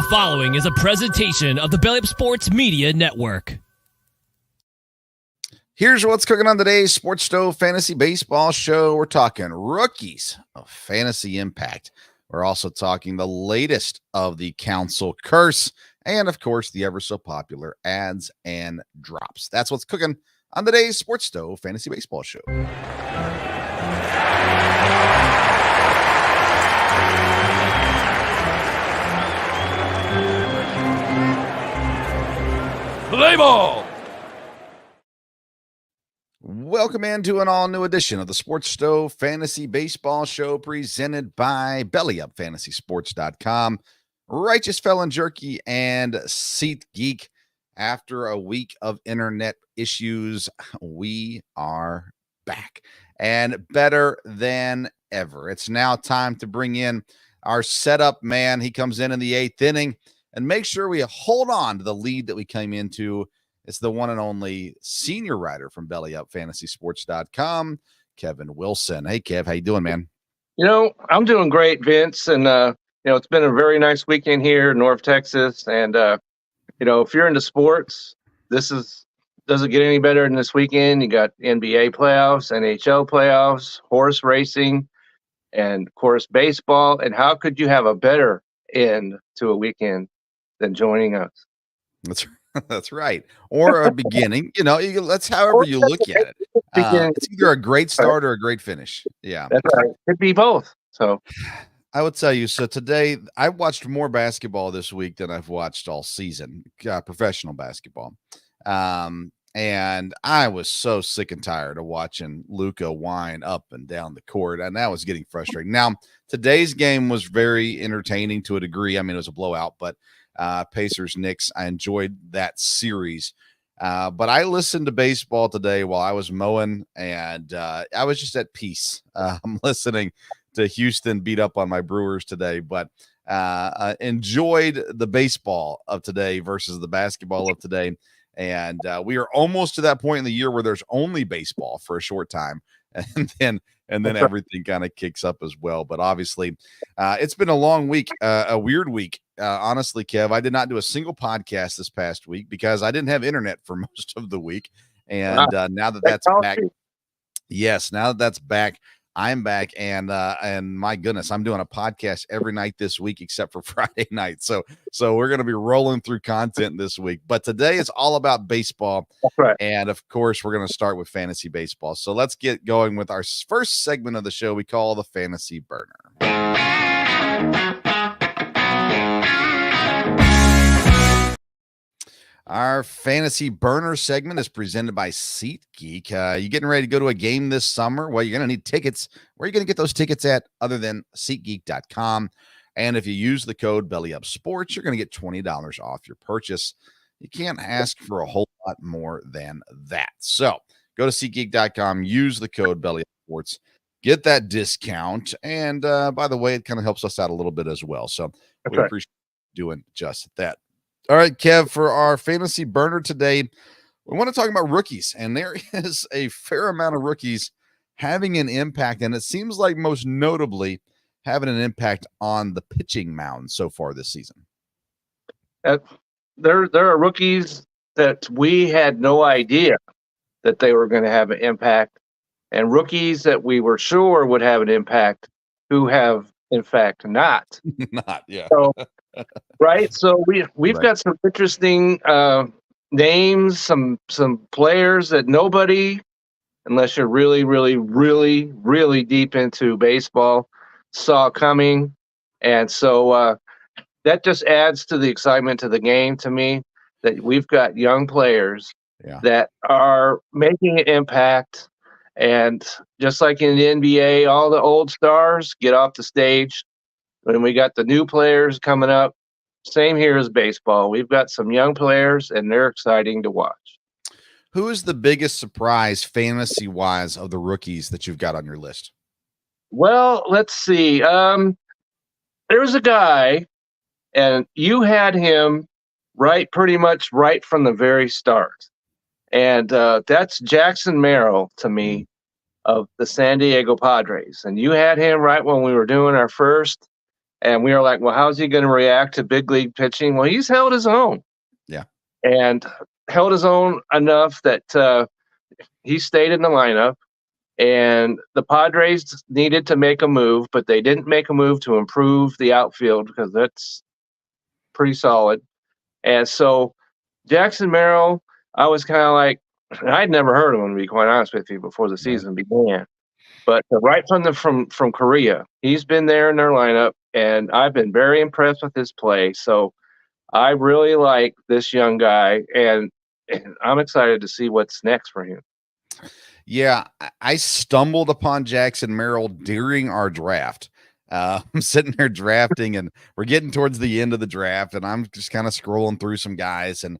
The following is a presentation of the Belly Up Sports Media Network. Here's what's cooking on today's Sports Stove Fantasy Baseball Show. We're talking rookies of fantasy impact. We're also talking the latest of the Counsell curse and, of course, the ever so popular ads and drops. That's what's cooking on today's Sports Stove Fantasy Baseball Show. Play ball! Welcome into an all-new edition of the Sports Stove Fantasy Baseball Show presented by BellyUpFantasySports.com, Righteous Felon Jerky, and SeatGeek. After a week of internet issues, we are back and better than ever. It's now time to bring in our setup man. He comes in the eighth inning and make sure we hold on to the lead that we came into. It's the one and only senior writer from BellyUpFantasySports.com, Kevin Wilson. Hey, Kev, how you doing, man? You know, I'm doing great, Vince. And, it's been a very nice weekend here in North Texas. And, if you're into sports, doesn't get any better than this weekend. You got NBA playoffs, NHL playoffs, horse racing, and, of course, baseball. And how could you have a better end to a weekend than joining us? That's right. Or a beginning, that's however you look at it. It's either a great start or a great finish. Yeah, that's right. It could be both. So I would tell you, so today I watched more basketball this week than I've watched all season, professional basketball. And I was so sick and tired of watching Luka whine up and down the court, and that was getting frustrating. Now, today's game was very entertaining to a degree. I mean, it was a blowout, but Pacers Knicks, I enjoyed that series. But I listened to baseball today while I was mowing, and I was just at peace. I'm listening to Houston beat up on my Brewers today, but enjoyed the baseball of today versus the basketball of today. And we are almost to that point in the year where there's only baseball for a short time, and then everything kind of kicks up as well. But obviously, it's been a long week, a weird week. Honestly, Kev, I did not do a single podcast this past week because I didn't have internet for most of the week. And now that that's back, now that that's back, I'm back. And my goodness, I'm doing a podcast every night this week except for Friday night. So we're going to be rolling through content this week. But today is all about baseball. That's right. And of course, we're going to start with fantasy baseball. So let's get going with our first segment of the show we call the Fantasy Burner. Our Fantasy Burner segment is presented by SeatGeek. You getting ready to go to a game this summer? Well, you're going to need tickets. Where are you going to get those tickets at other than SeatGeek.com? And if you use the code BellyUpSports, you're going to get $20 off your purchase. You can't ask for a whole lot more than that. So go to SeatGeek.com, use the code BellyUpSports, get that discount. And by the way, it kind of helps us out a little bit as well. So we appreciate doing just that. All right, Kev, for our Fantasy Burner today, we want to talk about rookies, and there is a fair amount of rookies having an impact, and it seems like most notably having an impact on the pitching mound so far this season. There are rookies that we had no idea that they were going to have an impact, and rookies that we were sure would have an impact who have, in fact, not. Not, yeah. So, right. So we've got some interesting names, some players that nobody, unless you're really, really, really, really deep into baseball, saw coming. And so that just adds to the excitement to the game to me, that we've got young players that are making an impact. And just like in the NBA, all the old stars get off the stage. When we got the new players coming up, same here as baseball. We've got some young players, and they're exciting to watch. Who is the biggest surprise fantasy-wise of the rookies that you've got on your list? Well, let's see. There's a guy, and you had him pretty much right from the very start. And that's Jackson Merrill to me of the San Diego Padres. And you had him right when we were doing our first. And we were like, well, how's he going to react to big league pitching? Well, he's held his own. Yeah. And held his own enough that he stayed in the lineup. And the Padres needed to make a move, but they didn't make a move to improve the outfield because that's pretty solid. And so Jackson Merrill, I was kind of like, I'd never heard of him, to be quite honest with you, before the season began. But right from Korea, he's been there in their lineup, and I've been very impressed with his play. So I really like this young guy, and I'm excited to see what's next for him. Yeah, I stumbled upon Jackson Merrill during our draft. I'm sitting there drafting, and we're getting towards the end of the draft, and I'm just kind of scrolling through some guys and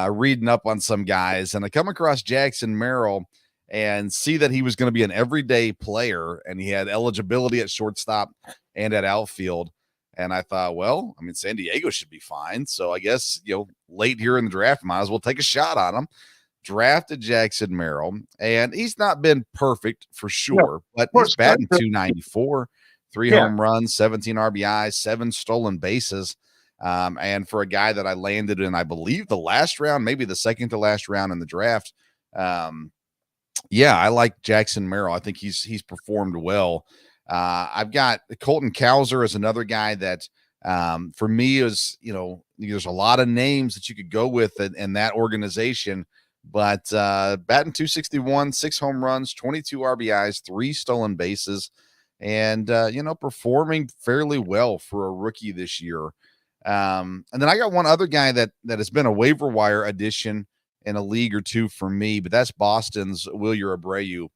reading up on some guys, and I come across Jackson Merrill and see that he was going to be an everyday player, and he had eligibility at shortstop and at outfield. And I thought, well, I mean, San Diego should be fine. So I guess, late here in the draft, might as well take a shot on him. Drafted Jackson Merrill, and he's not been perfect for sure, but he's batting .294, 3 home runs, 17 RBIs, 7 stolen bases. And for a guy that I landed in, I believe, the last round, maybe the second to last round in the draft, I like Jackson Merrill. I think he's performed well. I've got Colton Counsell as another guy that for me is, there's a lot of names that you could go with in that organization, but batting .261, 6 home runs, 22 RBIs, 3 stolen bases, and performing fairly well for a rookie this year. And then I got one other guy that has been a waiver wire addition in a league or two for me, but that's Boston's Wheeler Abreu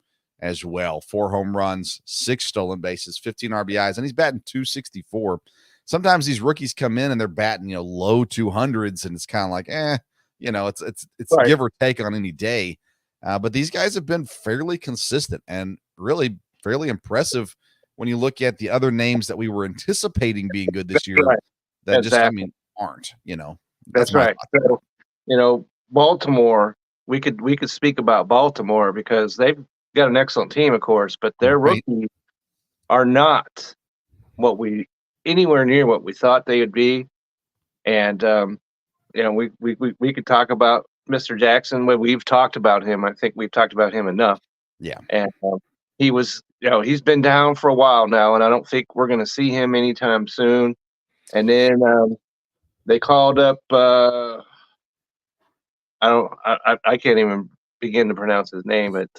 as well. 4 home runs, 6 stolen bases, 15 RBIs, and he's batting .264. Sometimes these rookies come in and they're batting, low 200s, and it's kind of like, it's right. Give or take on any day. But these guys have been fairly consistent and really fairly impressive when you look at the other names that we were anticipating being good this year that just aren't. That's right. So, Baltimore, we could speak about Baltimore because they've got an excellent team, of course, but their rookies are not anywhere near what we thought they would be. And we could talk about Mr. Jackson. We've talked about him. I think we've talked about him enough. Yeah. And he was, he's been down for a while now, and I don't think we're going to see him anytime soon. And then they called up. I can't even begin to pronounce his name, but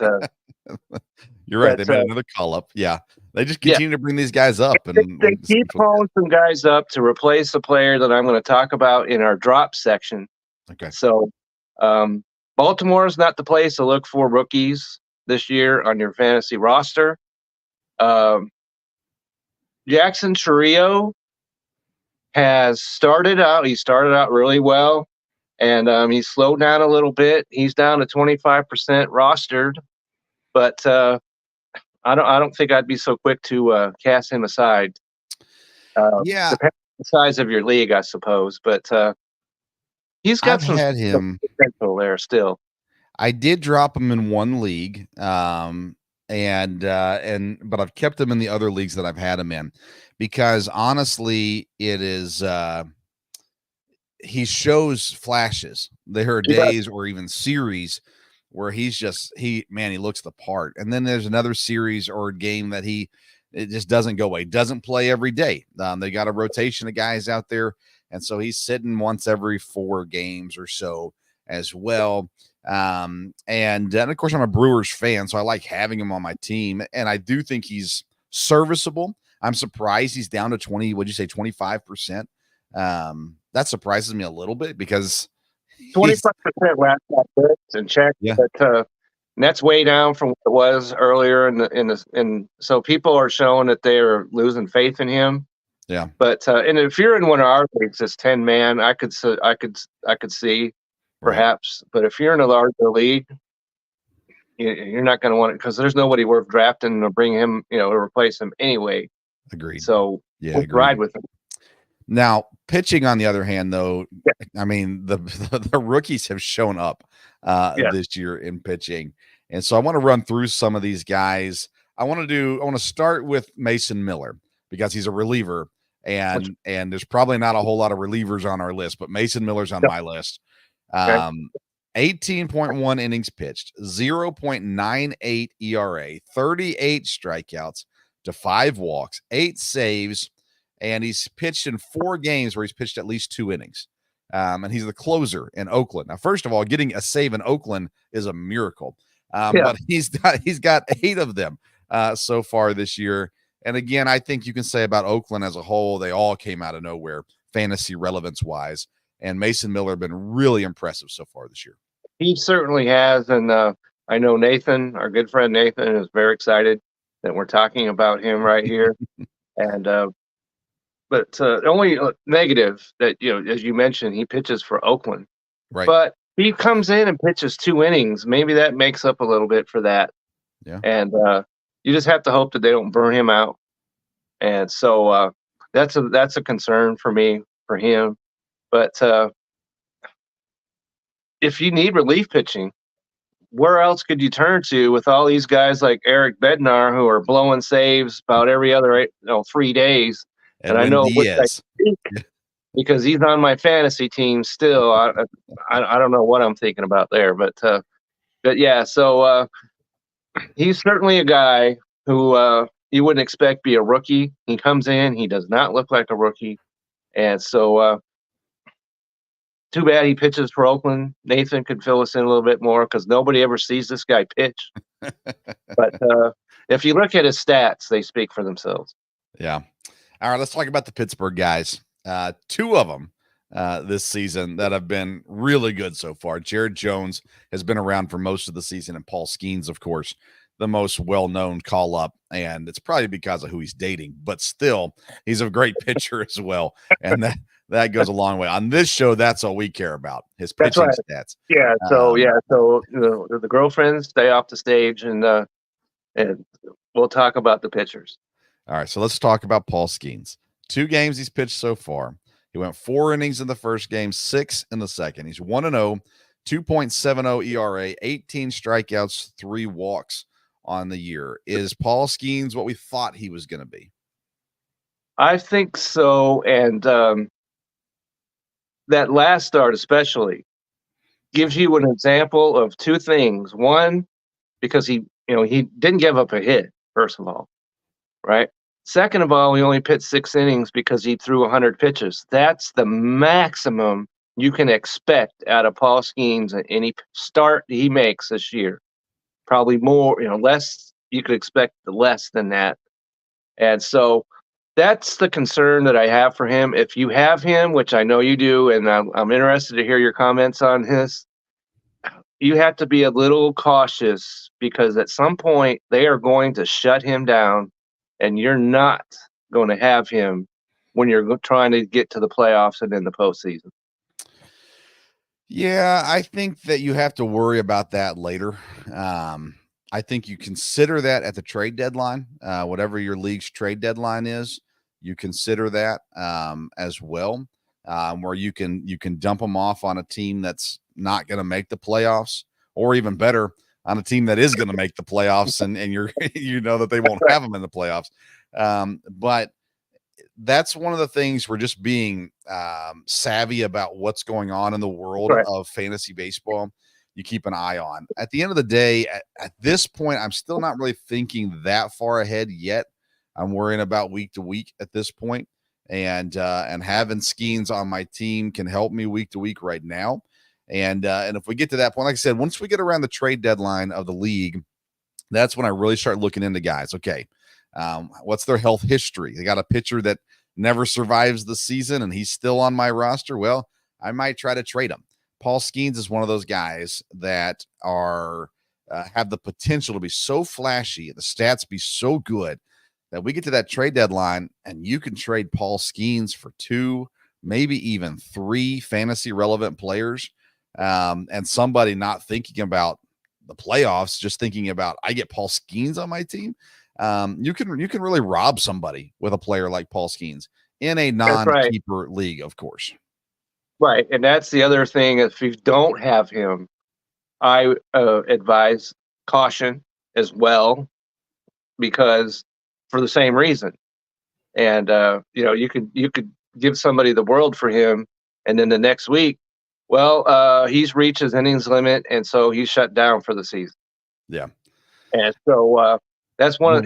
you're right. They made another call up. Yeah. They just continue to bring these guys up. And they keep calling some guys up to replace the player that I'm going to talk about in our drop section. Okay. So Baltimore is not the place to look for rookies this year on your fantasy roster. Jackson Chourio has started out really well. And he's slowed down a little bit. He's down to 25% rostered, but I don't think I'd be so quick to cast him aside. Depends on the size of your league, I suppose. But he's got some potential there still. I did drop him in one league, but I've kept him in the other leagues that I've had him in because honestly, it is. He shows flashes. There are days or even series where he looks the part. And then there's another series or game that it just doesn't go away. Doesn't play every day. They got a rotation of guys out there. And so he's sitting once every 4 games or so as well. And of course I'm a Brewers fan, so I like having him on my team. And I do think he's serviceable. I'm surprised he's down to 25%. That surprises me a little bit because 25% last and check, but that's way down from what it was earlier in so people are showing that they're losing faith in him. Yeah, but and if you're in one of our leagues, it's 10-man. I could see perhaps, but if you're in a larger league, you're not going to want it because there's nobody worth drafting to bring him, to replace him anyway. Agreed. So ride with him. Now, pitching on the other hand, though, I mean, the rookies have shown up this year in pitching. And so I want to run through some of these guys. I want to start with Mason Miller because he's a reliever. and there's probably not a whole lot of relievers on our list, but Mason Miller's on my list. 18.1 innings pitched, 0.98 ERA, 38 strikeouts to 5 walks, 8 saves, and he's pitched in 4 games where he's pitched at least 2 innings. And he's the closer in Oakland. Now, first of all, getting a save in Oakland is a miracle. But he's got 8 of them so far this year. And again, I think you can say about Oakland as a whole, they all came out of nowhere, fantasy relevance wise. And Mason Miller been really impressive so far this year. He certainly has. And I know Nathan, our good friend Nathan, is very excited that we're talking about him right here. And but the only negative that, as you mentioned, he pitches for Oakland. Right. But he comes in and pitches 2 innings. Maybe that makes up a little bit for that. Yeah. And you just have to hope that they don't burn him out. And so that's a concern for me, for him. But if you need relief pitching, where else could you turn to with all these guys like Eric Bednar who are blowing saves about every other 3 days? And I know which I think, because he's on my fantasy team still. I don't know what I'm thinking about there, but yeah. So he's certainly a guy who you wouldn't expect be a rookie. He comes in, he does not look like a rookie, and so too bad he pitches for Oakland. Nathan could fill us in a little bit more because nobody ever sees this guy pitch. But if you look at his stats, they speak for themselves. Yeah. All right, let's talk about the Pittsburgh guys. 2 of them this season that have been really good so far. Jared Jones has been around for most of the season, and Paul Skeens, of course, the most well-known call-up, and it's probably because of who he's dating, but still, he's a great pitcher as well, and that goes a long way. On this show, that's all we care about, his pitching stats. Yeah, so the girlfriends stay off the stage, and we'll talk about the pitchers. All right, so let's talk about Paul Skeens. 2 games he's pitched so far. He went 4 innings in the first game, 6 in the second. He's 1-0, 2.70 ERA, 18 strikeouts, 3 walks on the year. Is Paul Skeens what we thought he was going to be? I think so, and that last start especially gives you an example of 2 things. One, because he didn't give up a hit, first of all, right? Second of all, he only pitched 6 innings because he threw 100 pitches. That's the maximum you can expect out of Paul Skeens at any start he makes this year. Probably more, less. You could expect less than that. And so that's the concern that I have for him. If you have him, which I know you do, and I'm interested to hear your comments on this, you have to be a little cautious because at some point they are going to shut him down, and you're not going to have him when you're trying to get to the playoffs and in the postseason. Yeah, I think that you have to worry about that later. I think you consider that at the trade deadline, whatever your league's trade deadline is, you consider that as well, where you can dump them off on a team that's not going to make the playoffs, or even better, on a team that is going to make the playoffs, and you're that they won't have them in the playoffs. But that's one of the things we're just being savvy about what's going on in the world of fantasy baseball. You keep an eye on. At the end of the day, at this point, I'm still not really thinking that far ahead yet. I'm worrying about week to week at this point, and having Skeens on my team can help me week to week right now. And if we get to that point, like I said, once we get around the trade deadline of the league, that's when I really start looking into guys. Okay, what's their health history? They got a pitcher that never survives the season, and he's still on my roster. Well, I might try to trade him. Paul Skeens is one of those guys that are have the potential to be so flashy, the stats be so good that we get to that trade deadline and you can trade Paul Skeens for 2, maybe even 3 fantasy relevant players, and somebody not thinking about the playoffs, just thinking about I get Paul Skeens on my team. You can really rob somebody with a player like Paul Skeens in a non-keeper league, of course. Right, and that's the other thing. If you don't have him, I advise caution as well, because for the same reason. and you could give somebody the world for him, and then the next week, well, he's reached his innings limit, and so he's shut down for the season. Yeah. And so that's one of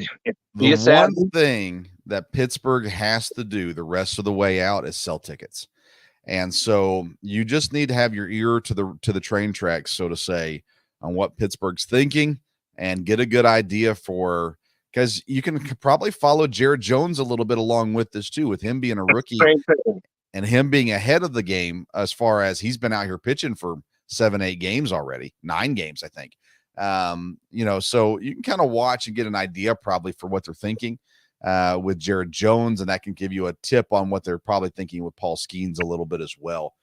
the one thing that Pittsburgh has to do the rest of the way out is sell tickets. And so you just need to have your ear to the train tracks, so to say, on what Pittsburgh's thinking and get a good idea for, because you can probably follow Jared Jones a little bit along with this too, with him being a rookie and him being ahead of the game as far as he's been out here pitching for 7-8 games already, 9 games, I think. So you can kind of watch and get an idea probably for what they're thinking with Jared Jones, and that can give you a tip on what they're probably thinking with Paul Skeens a little bit as well.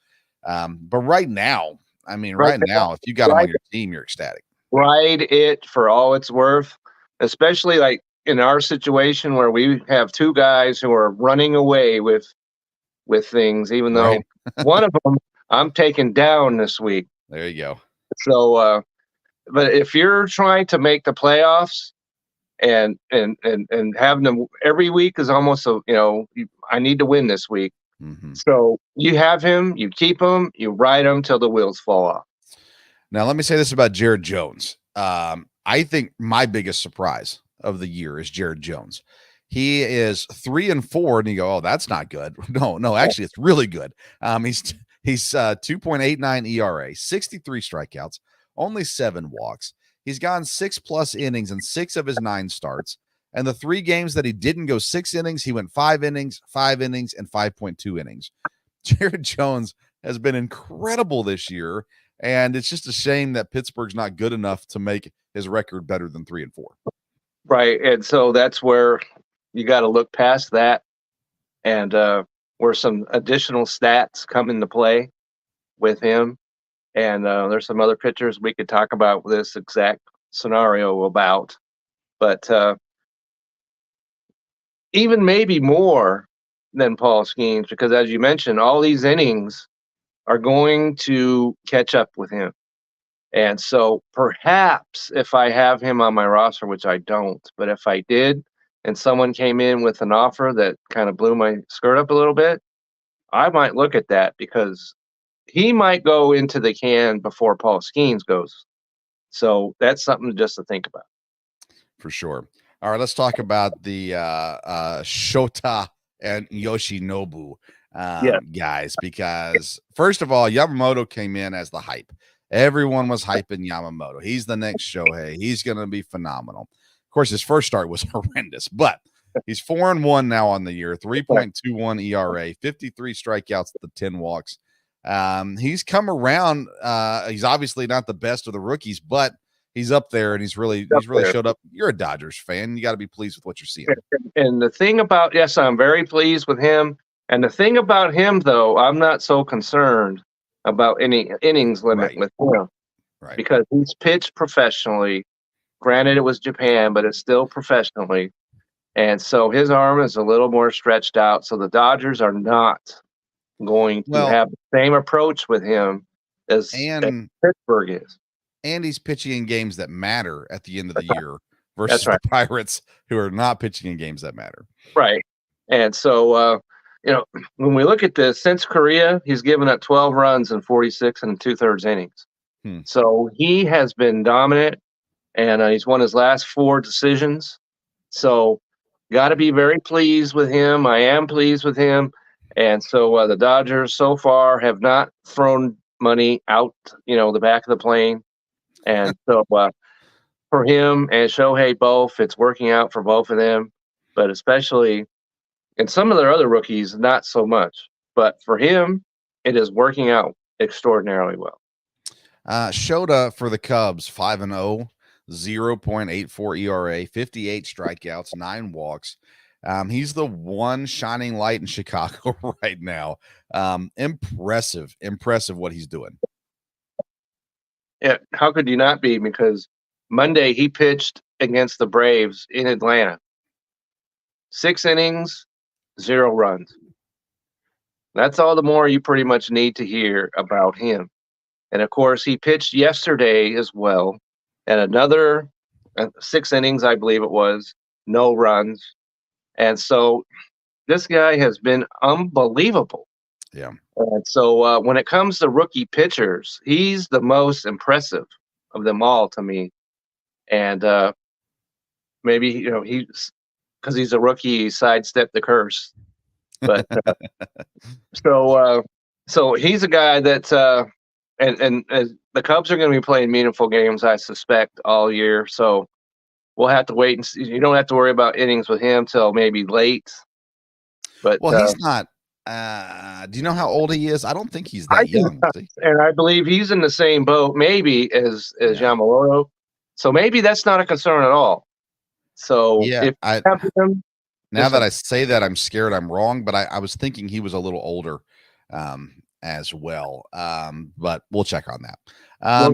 But right now, if you got him on your team, you're ecstatic. Ride it for all it's worth, especially like in our situation where we have 2 guys who are running away with things, even though one of them I'm taking down this week. There you go. So, but if you're trying to make the playoffs and having them every week is almost I need to win this week. Mm-hmm. So you have him, you keep him, you ride him till the wheels fall off. Now, let me say this about Jared Jones. I think my biggest surprise of the year is Jared Jones. He is 3-4, and you go, "Oh, that's not good." No, actually, it's really good. He's 2.89 ERA, 63 strikeouts, only 7 walks. He's gone 6+ innings in 6 of his 9 starts. And the 3 games that he didn't go 6 innings, he went 5 innings, 5 innings, and 5.2 innings. Jared Jones has been incredible this year, and it's just a shame that Pittsburgh's not good enough to make his record better than 3-4. Right, and so that's where you got to look past that, and where some additional stats come into play with him. And there's some other pitchers we could talk about this exact scenario about, but even maybe more than Paul Skeens, because as you mentioned, all these innings are going to catch up with him. And so perhaps if I have him on my roster, which I don't, but if I did, and someone came in with an offer that kind of blew my skirt up a little bit, I might look at that, because he might go into the can before Paul Skeens goes. So that's something just to think about. For sure. All right, let's talk about the Shota and Yoshinobu guys, because first of all, Yamamoto came in as the hype. Everyone was hyping Yamamoto. He's the next Shohei. He's going to be phenomenal. Of course, his first start was horrendous, but he's 4-1 now on the year, 3.21 ERA, 53 strikeouts to 10 walks. He's come around. He's obviously not the best of the rookies, but he's up there, and he's really showed up. You're a Dodgers fan. You got to be pleased with what you're seeing. And the thing about, yes, I'm very pleased with him. And the thing about him, though, I'm not so concerned about any innings limit with him, because he's pitched professionally. Granted, it was Japan, but it's still professionally. And so his arm is a little more stretched out. So the Dodgers are not going to have the same approach with him as Pittsburgh is. And he's pitching in games that matter at the end of the year versus the Pirates, who are not pitching in games that matter. Right. And so, when we look at this, since Korea, he's given up 12 runs in 46 and 2/3 innings. So he has been dominant, and he's won his last 4 decisions. So got to be very pleased with him. I am pleased with him. And so the Dodgers so far have not thrown money out, the back of the plane. And so for him and Shohei both, it's working out for both of them, but especially in some of their other rookies, not so much. But for him, it is working out extraordinarily well. Shota for the Cubs, 5-0, 0.84 ERA, 58 strikeouts, 9 walks. He's the one shining light in Chicago right now. Impressive what he's doing. Yeah, how could you not be? Because Monday he pitched against the Braves in Atlanta. 6 innings, 0 runs. That's all the more you pretty much need to hear about him. And of course, he pitched yesterday as well, and another 6 innings, I believe it was, no runs. And so this guy has been unbelievable. Yeah. And so when it comes to rookie pitchers, he's the most impressive of them all to me. And maybe, he's because he's a rookie, he sidestepped the curse. But so he's a guy that and the Cubs are going to be playing meaningful games, I suspect, all year. So we'll have to wait and see. You don't have to worry about innings with him till maybe late. But he's not. Do you know how old he is? I don't think he's that young. And I believe he's in the same boat, maybe as Yamamoto. So maybe that's not a concern at all. So yeah, now that I say that, I'm scared I'm wrong, but I was thinking he was a little older as well. But we'll check on that.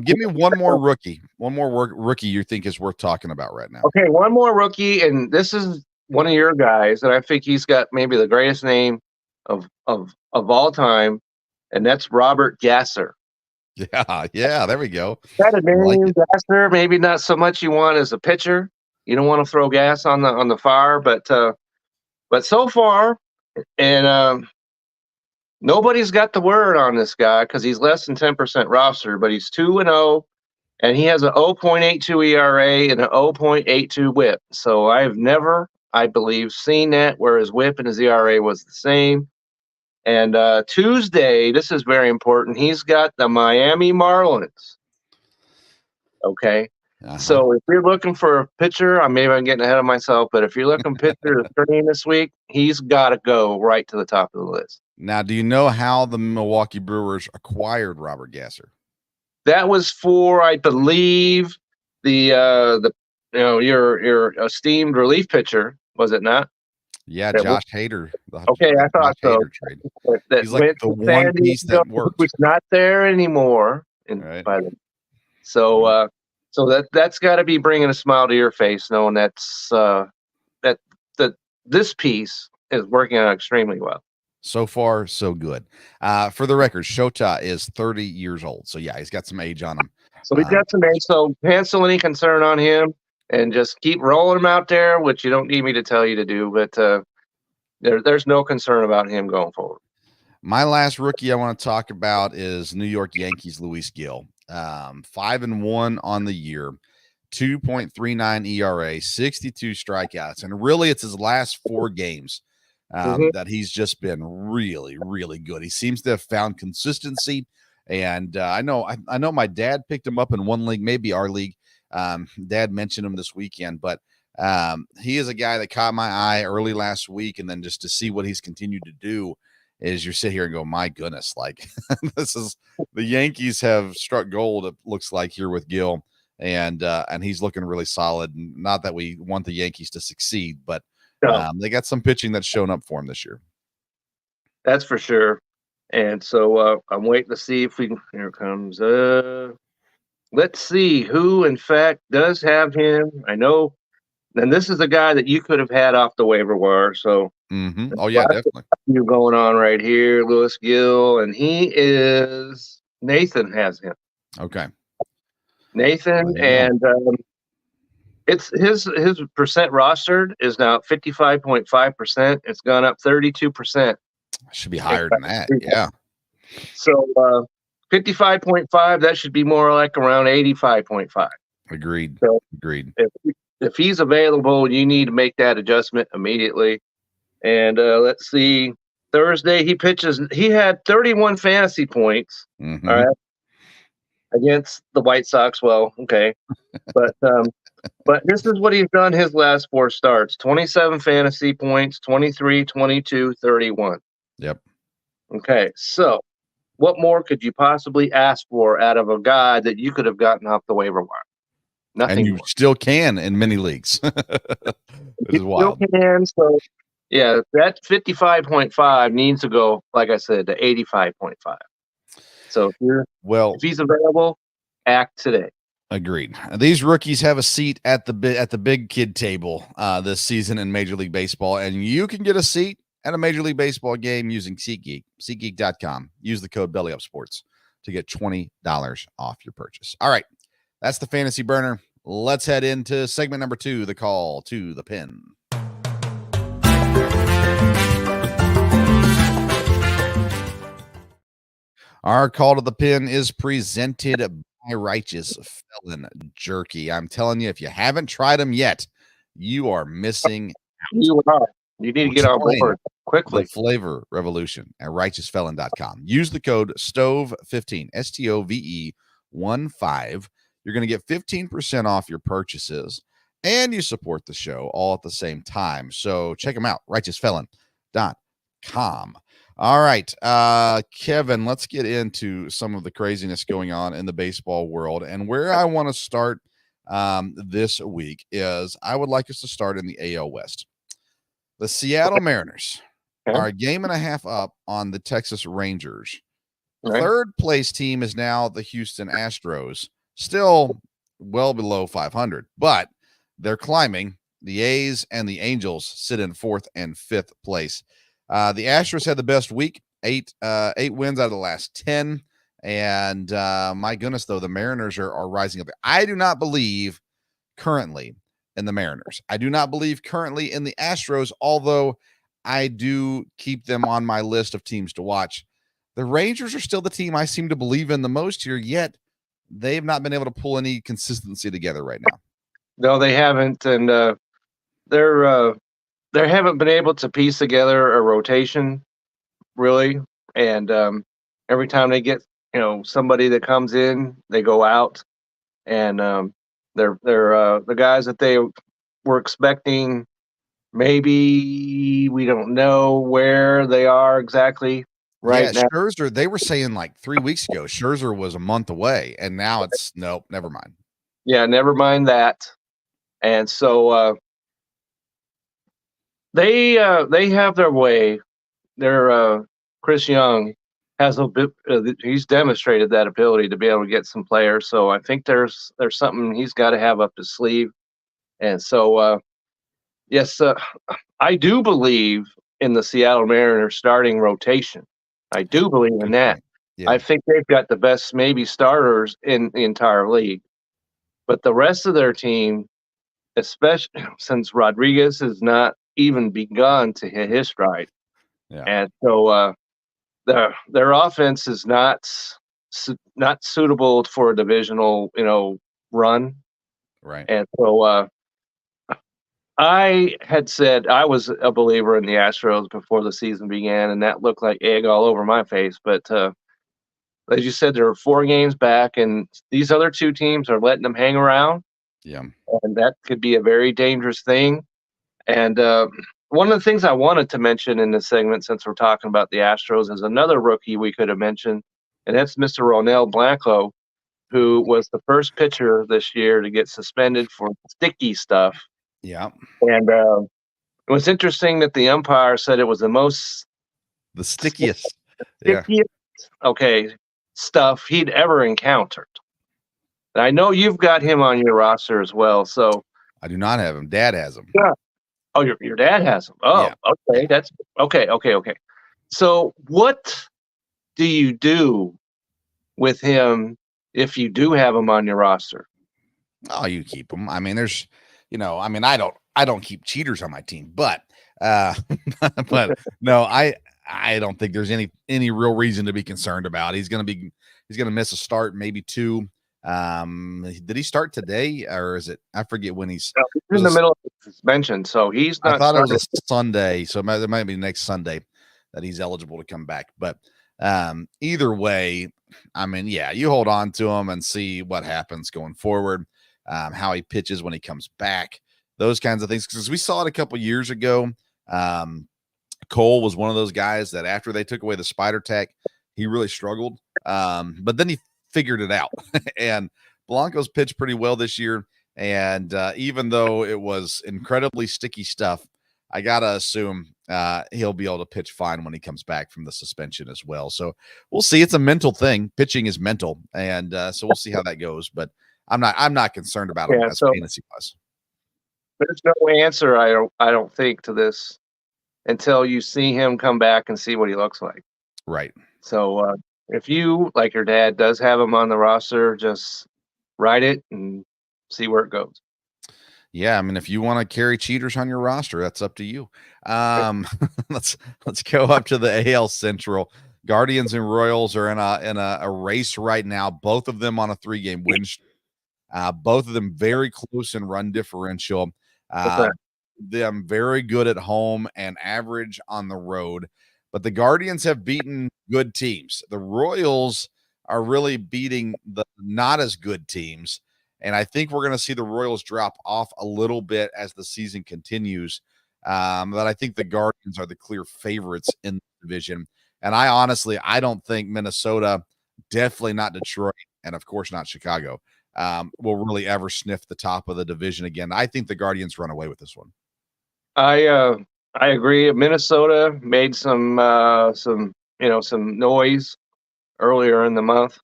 Give me one more rookie. One more rookie you think is worth talking about right now. Okay, one more rookie, and this is one of your guys, and I think he's got maybe the greatest name of all time, and that's Robert Gasser. Yeah, there we go. Got a name, Gasser. Maybe not so much you want as a pitcher. You don't want to throw gas on the fire, but so far, and nobody's got the word on this guy because he's less than 10% roster, but he's 2-0, and he has an 0.82 ERA and an 0.82 WHIP. So I've never, I believe, seen that where his WHIP and his ERA was the same. And Tuesday, this is very important. He's got the Miami Marlins. Okay. So if you're looking for a pitcher, I'm getting ahead of myself, but if you're looking pitcher to turn in this week, he's got to go right to the top of the list. Now, do you know how the Milwaukee Brewers acquired Robert Gasser? That was for, I believe, your esteemed relief pitcher, was it not? Yeah, Josh Hader. Okay, I thought so. He's like the one piece that works. Who's not there anymore. So that's got to be bringing a smile to your face, knowing that this piece is working out extremely well. So far, so good. For the record, Shota is 30 years old. So, yeah, he's got some age on him. So we've got some age. So cancel any concern on him and just keep rolling him out there, which you don't need me to tell you to do. But there's no concern about him going forward. My last rookie I want to talk about is New York Yankees Luis Gil. 5-1 on the year, 2.39 ERA, 62 strikeouts. And really, it's his last 4 games that he's just been really, really good. He seems to have found consistency. And I know my dad picked him up in one league, maybe our league. Dad mentioned him this weekend, but he is a guy that caught my eye early last week. And then just to see what he's continued to do is you sit here and go, my goodness, like this is the Yankees have struck gold. It looks like here with Gil, and he's looking really solid. And not that we want the Yankees to succeed, but they got some pitching that's shown up for him this year. That's for sure. And so I'm waiting to see if here comes, let's see who in fact does have him. I know. And this is a guy that you could have had off the waiver wire. So, oh yeah, definitely. You going on right here, Luis Gil, and Nathan has him. Okay, Nathan, and it's his percent rostered is now 55.5%. It's gone up 32%. Should be higher than that. Yeah. So 55.5. That should be more like around 85.5. Agreed. So agreed. If he's available, you need to make that adjustment immediately. And let's see. Thursday, he pitches. He had 31 fantasy points. All right, against the White Sox. Well, okay. But this is what he's done his last 4 starts. 27 fantasy points, 23, 22, 31. Yep. Okay. So what more could you possibly ask for out of a guy that you could have gotten off the waiver wire? Nothing. And you still can in many leagues. This is wild. Still can. So, yeah, that 55.5 needs to go, like I said, to 85.5. So if he's available, act today. Agreed. These rookies have a seat at the big kid table this season in Major League Baseball, and you can get a seat at a Major League Baseball game using SeatGeek. SeatGeek.com. Use the code BellyUpSports to get $20 off your purchase. All right. That's the Fantasy Burner. Let's head into segment number 2, the call to the pin. Our call to the pin is presented by Righteous Felon Jerky. I'm telling you, if you haven't tried them yet, you are missing You are. You need to get on Join board the quickly. flavor revolution at righteousfelon.com. Use the code STOVE15, STOVE 15. You're going to get 15% off your purchases, and you support the show all at the same time. So check them out, righteousfelon.com. All right, Kevin, let's get into some of the craziness going on in the baseball world. And where I want to start this week is I would like us to start in the AL West. The Seattle Mariners are a game and a half up on the Texas Rangers. Right. Third place team is now the Houston Astros, still well below 500, but they're climbing. The A's and the Angels sit in fourth and fifth place. The Astros had the best week, eight wins out of the last 10. And my goodness, though, the Mariners are rising up. I do not believe currently in the Mariners. I do not believe currently in the Astros, although I do keep them on my list of teams to watch. The Rangers are still the team I seem to believe in the most here, yet they've not been able to pull any consistency together right now. No, they haven't, and they haven't been able to piece together a rotation, really. And every time they get somebody that comes in, they go out, and they're the guys that they were expecting. Maybe we don't know where they are exactly right now. Scherzer, they were saying like 3 weeks ago, Scherzer was a month away, and now it's nope, never mind. Yeah, never mind that. And so they have their way. Their Chris Young has a bit. He's demonstrated that ability to be able to get some players. So I think there's something he's got to have up his sleeve. And so yes, I do believe in the Seattle Mariners starting rotation. I do believe in that. Yeah. I think they've got the best maybe starters in the entire league. But the rest of their team, especially since Rodriguez has not even begun to hit his stride. Yeah. And so their offense is not suitable for a divisional, run. Right. And so I had said I was a believer in the Astros before the season began, and that looked like egg all over my face. But as you said, there are 4 games back, and these other 2 teams are letting them hang around. Yeah. And that could be a very dangerous thing. And one of the things I wanted to mention in this segment, since we're talking about the Astros, is another rookie we could have mentioned, and that's Mr. Ronel Blanco, who was the first pitcher this year to get suspended for sticky stuff. Yeah. And it was interesting that the umpire said it was the stickiest stuff he'd ever encountered. And I know you've got him on your roster as well. So I do not have him. Dad has him. Yeah. Oh, your dad has him. Oh, yeah. Okay. That's okay. So what do you do with him if you do have him on your roster? Oh, you keep him. I mean, there's, I don't keep cheaters on my team, but but no, I don't think there's any real reason to be concerned about. He's going to miss a start, maybe 2. Did he start today, or is it? I forget when he's in the middle of the suspension, so he's not. I thought it was a Sunday, so it might be next Sunday that he's eligible to come back. But either way, I mean, yeah, you hold on to him and see what happens going forward, how he pitches when he comes back, those kinds of things. Because we saw it a couple years ago. Cole was one of those guys that after they took away the spider tack, he really struggled. But then he figured it out. And Blanco's pitched pretty well this year. And even though it was incredibly sticky stuff, I got to assume he'll be able to pitch fine when he comes back from the suspension as well. So we'll see. It's a mental thing. Pitching is mental. And so we'll see how that goes. But I'm not concerned about him as fantasy wise. There's no answer, I don't think, to this until you see him come back and see what he looks like. Right. So if you, like your dad, does have him on the roster, just write it and see where it goes. Yeah, I mean, if you want to carry cheaters on your roster, that's up to you. Let's go up to the AL Central. Guardians and Royals are in a race right now. Both of them on a 3-game win streak. Both of them very close in run differential. Them very good at home and average on the road. But the Guardians have beaten good teams. The Royals are really beating the not as good teams. And I think we're going to see the Royals drop off a little bit as the season continues. But I think the Guardians are the clear favorites in the division. And I don't think Minnesota, definitely not Detroit, and of course not Chicago, will really ever sniff the top of the division again. I think the Guardians run away with this one. I agree. Minnesota made some noise earlier in the month,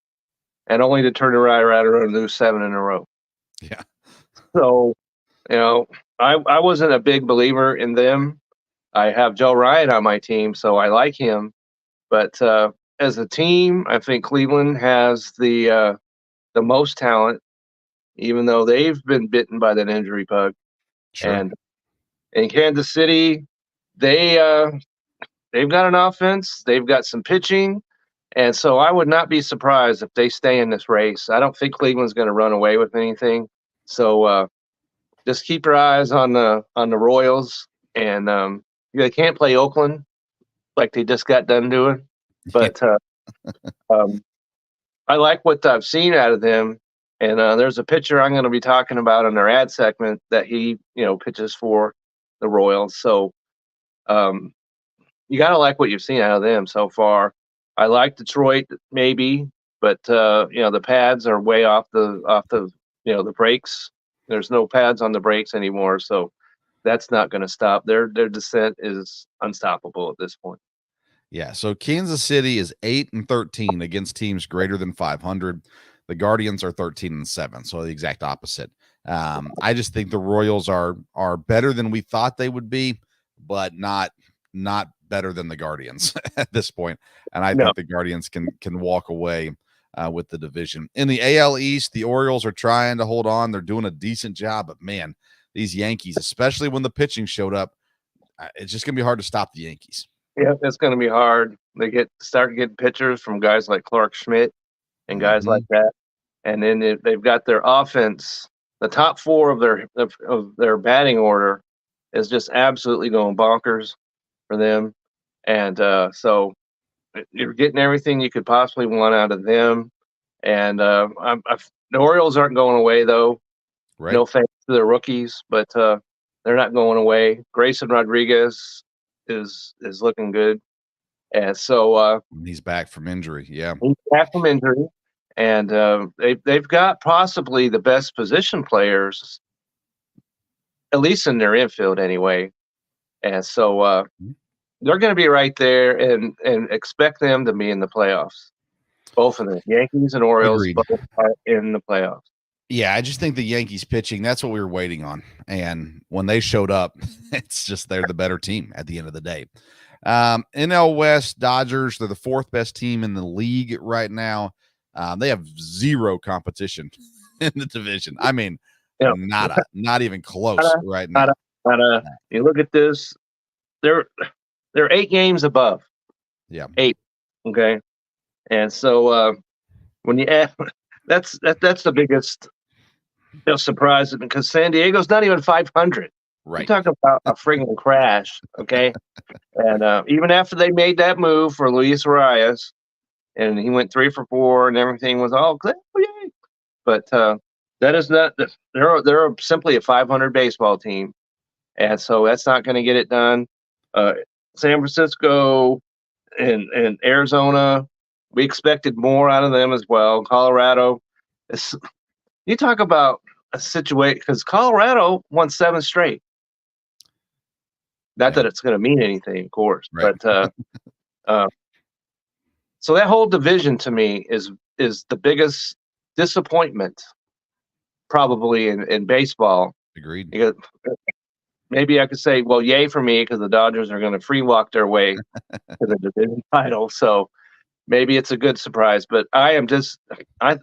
and only to turn right around and lose 7 in a row. Yeah. So, I wasn't a big believer in them. I have Joe Ryan on my team, so I like him. But as a team, I think Cleveland has the most talent, even though they've been bitten by that injury bug. Sure. And in Kansas City, they've got an offense, they've got some pitching, and so I would not be surprised if they stay in this race. I don't think Cleveland's going to run away with anything. So just keep your eyes on the Royals, and they can't play Oakland like they just got done doing. But I like what I've seen out of them. And there's a pitcher I'm going to be talking about in their ad segment that he, pitches for the Royals. So you got to like what you've seen out of them so far. I like Detroit maybe, but the pads are way off the brakes. There's no pads on the brakes anymore, so that's not going to stop. Their descent is unstoppable at this point. Yeah, so Kansas City is 8-13 against teams greater than 500. The Guardians are 13-7, so the exact opposite. I just think the Royals are better than we thought they would be, but not better than the Guardians at this point. And I think the Guardians can walk away with the division. In the AL East, the Orioles are trying to hold on. They're doing a decent job, but man, these Yankees, especially when the pitching showed up, it's just going to be hard to stop the Yankees. Yeah, it's going to be hard. They start getting pitchers from guys like Clark Schmidt and guys like that, and then they've got their offense. The top 4 of their batting order is just absolutely going bonkers for them, and so you're getting everything you could possibly want out of them. And the Orioles aren't going away though. Right. No thanks to the rookies, but they're not going away. Grayson Rodriguez is looking good, and so he's back from injury. Yeah, he's back from injury, and they've got possibly the best position players, at least in their infield anyway, and so they're going to be right there, and expect them to be in the playoffs. Both of them, Yankees and Orioles, Agreed. both are in the playoffs. Yeah, I just think the Yankees pitching, that's what we were waiting on. And when they showed up, it's just they're the better team at the end of the day. NL West, Dodgers, they're the 4th best team in the league right now. They have 0 competition in the division. I mean, not even close right now. You look at this, they're 8 games above. Yeah. 8. Okay. And so when you add, that's the biggest surprise, because San Diego's not even 500. Right. You talk about a friggin' crash, okay? And even after they made that move for Luis Arias, and he went 3 for 4, and everything was all good, yay! But that is not. They're simply a 500 baseball team, and so that's not going to get it done. San Francisco and Arizona, we expected more out of them as well. Colorado, you talk about a situation, because Colorado won 7 straight. Not that it's going to mean anything, of course, right. But so that whole division to me is the biggest disappointment probably in baseball. Agreed. Because maybe I could say, well, yay for me, because the Dodgers are going to free walk their way to the division title. So maybe it's a good surprise, but I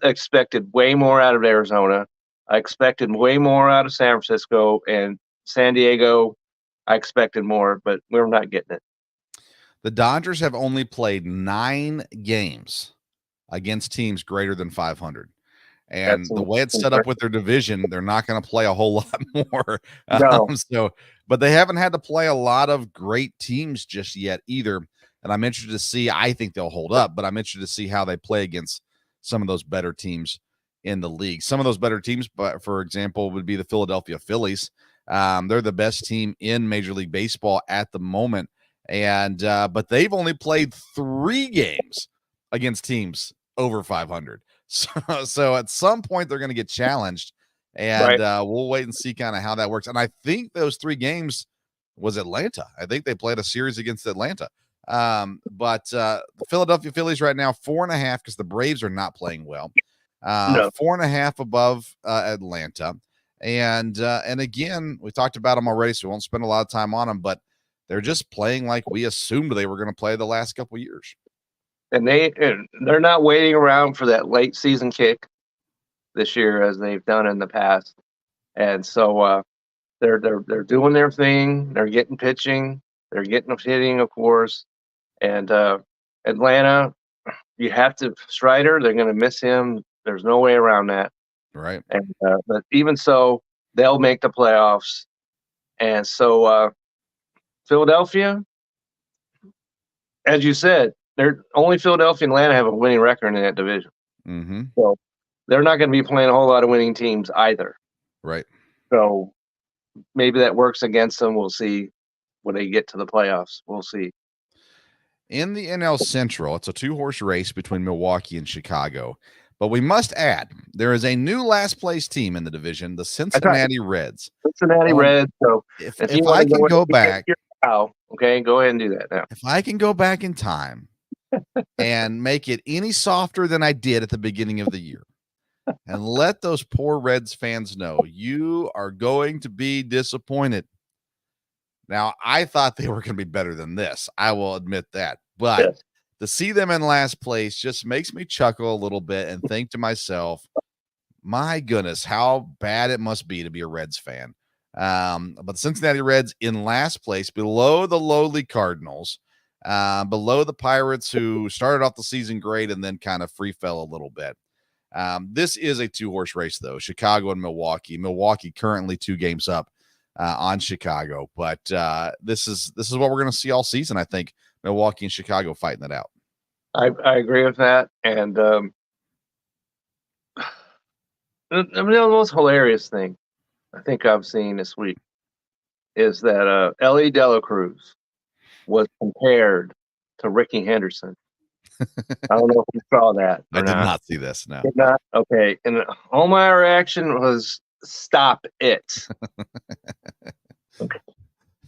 expected way more out of Arizona. I expected way more out of San Francisco, and San Diego, I expected more, but we're not getting it. The Dodgers have only played 9 games against teams greater than 500. And the way it's set up with their division, they're not going to play a whole lot more. No. But they haven't had to play a lot of great teams just yet either. And I'm interested to see, I think they'll hold up, but I'm interested to see how they play against some of those better teams in the league. Some of those better teams, but for example, would be the Philadelphia Phillies. They're the best team in Major League Baseball at the moment. And but they've only played 3 games against teams over 500. So at some point they're going to get challenged, and we'll wait and see kind of how that works. And I think those 3 games was Atlanta. I think they played a series against Atlanta. But the Philadelphia Phillies right now 4.5 because the Braves are not playing well. 4.5 above Atlanta, and again we talked about them already, so we won't spend a lot of time on them. But they're just playing like we assumed they were going to play the last couple of years. And they're not waiting around for that late season kick this year as they've done in the past. And so they're doing their thing. They're getting pitching. They're getting hitting, of course. And Atlanta, you have to Strider. They're going to miss him. There's no way around that. Right. And but even so, they'll make the playoffs. And so Philadelphia, as you said, they're only Philadelphia and Atlanta have a winning record in that division. Mm-hmm. So they're not going to be playing a whole lot of winning teams either. Right. So maybe that works against them. We'll see when they get to the playoffs. We'll see. In the NL Central, it's a 2-horse race between Milwaukee and Chicago. But we must add, there is a new last place team in the division, the Cincinnati Reds. Cincinnati Reds. So if I can go back, okay, go ahead and do that now. If I can go back in time and make it any softer than I did at the beginning of the year, and let those poor Reds fans know you are going to be disappointed. Now, I thought they were going to be better than this. I will admit that. But to see them in last place just makes me chuckle a little bit and think to myself, my goodness, how bad it must be to be a Reds fan. But the Cincinnati Reds in last place, below the lowly Cardinals, below the Pirates, who started off the season great and then kind of free fell a little bit. This is a 2-horse race, though. Chicago and Milwaukee. Milwaukee currently 2 games up on Chicago, but this is what we're going to see all season. I think Milwaukee and Chicago fighting it out. I agree with that, and the most hilarious thing I think I've seen this week is that Ellie De La Cruz was compared to Ricky Henderson. I don't know if you saw that. I did not see this. No. Did not? Okay. And all my reaction was, stop it. Okay.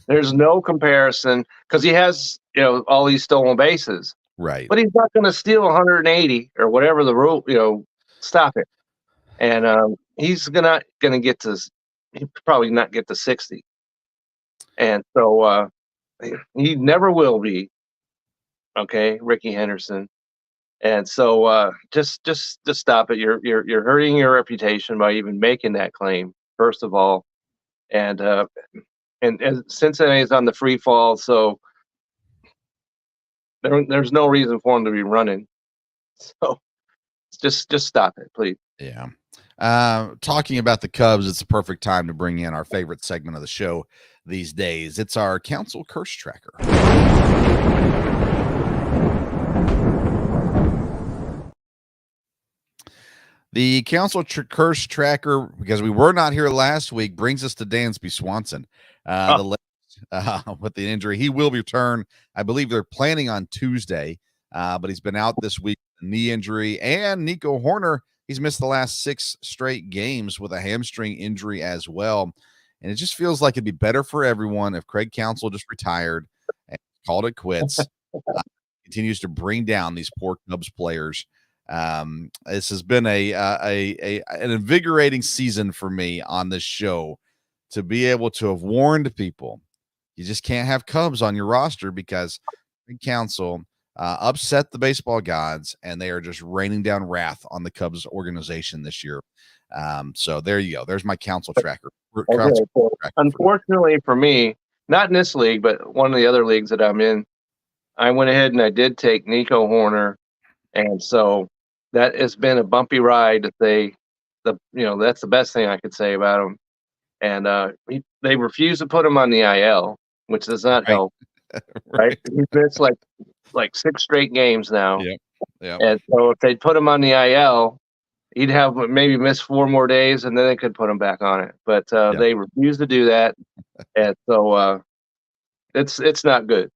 There's no comparison because he has, all these stolen bases. Right. But he's not going to steal 180 or whatever the rule, stop it. And he's going to get to, he'll probably not get to 60. And so he never will be. Okay, Ricky Henderson. And so just stop it. You're hurting your reputation by even making that claim, first of all. And Cincinnati is on the free fall, so there's no reason for him to be running. So just stop it, please. Yeah. Talking about the Cubs, it's a perfect time to bring in our favorite segment of the show these days. It's our Counsell Curse Tracker. The Counsell Curse Tracker, because we were not here last week, brings us to Dansby Swanson. With the injury, he will return. I believe they're planning on Tuesday, but he's been out this week with a knee injury. And Nico Horner, he's missed the last 6 straight games with a hamstring injury as well. And it just feels like it'd be better for everyone if Craig Counsell just retired and called it quits. Continues to bring down these poor Cubs players. This has been an invigorating season for me on this show, to be able to have warned people you just can't have Cubs on your roster because Craig Counsell upset the baseball gods, and they are just raining down wrath on the Cubs organization this year. So there you go. There's my Counsell tracker. Okay, so unfortunately for me, not in this league, but one of the other leagues that I'm in, I went ahead and I did take Nico Horner, and so that has been a bumpy ride. That's the best thing I could say about him. And they refuse to put him on the IL, which does not Right. help. Right? Right. He's missed like 6 straight games now, Yep. Yep. and so if they put him on the IL, he'd have maybe miss 4 more days, and then they could put him back on it. But Yeah. they refuse to do that, and so it's not good.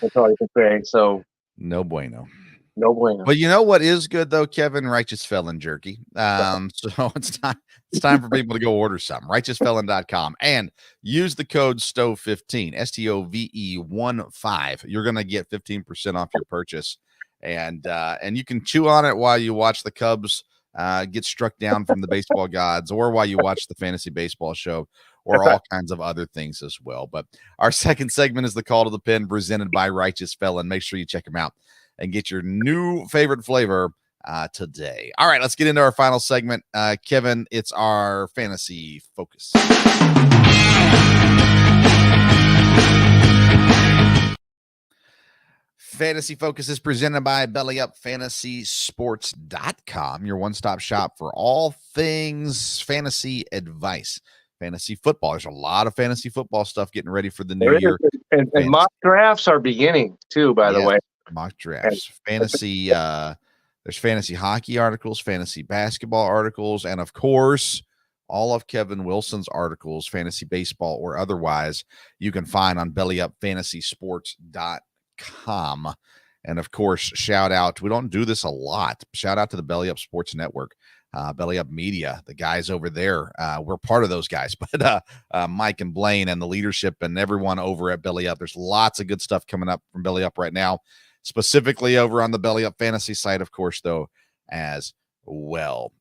That's all you can say. So No bueno. no bueno. Well, you know what is good though, Kevin? Righteous Felon jerky. So it's time for people to go order some. RighteousFelon.com and use the code STOVE15, STOVE15. You're gonna get 15% off your purchase. And you can chew on it while you watch the Cubs get struck down from the baseball gods, or while you watch the fantasy baseball show, or all kinds of other things as well. But our second segment is the Call to the Pen, presented by Righteous Felon. Make sure you check them out and get your new favorite flavor today. All right, let's get into our final segment. Kevin, it's our fantasy focus. Fantasy Focus is presented by BellyUpFantasySports.com, your one-stop shop for all things fantasy advice. Fantasy football. There's a lot of fantasy football stuff getting ready for the new year. And mock drafts are beginning too, by the way. Mock drafts, fantasy. There's fantasy hockey articles, fantasy basketball articles, and of course, all of Kevin Wilson's articles, fantasy baseball or otherwise, you can find on BellyUpFantasySports.com. And of course, shout out. We don't do this a lot. Shout out to the Belly Up Sports Network, Belly Up Media, the guys over there. We're part of those guys, but Mike and Blaine and the leadership and everyone over at Belly Up. There's lots of good stuff coming up from Belly Up right now, specifically over on the Belly Up Fantasy site, of course, though, as well.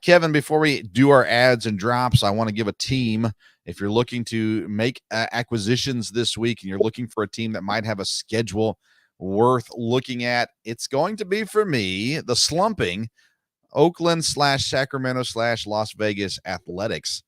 Kevin, before we do our ads and drops, I want to give a team. If you're looking to make acquisitions this week and you're looking for a team that might have a schedule worth looking at, it's going to be, for me, the slumping Oakland/Sacramento/Las Vegas Athletics.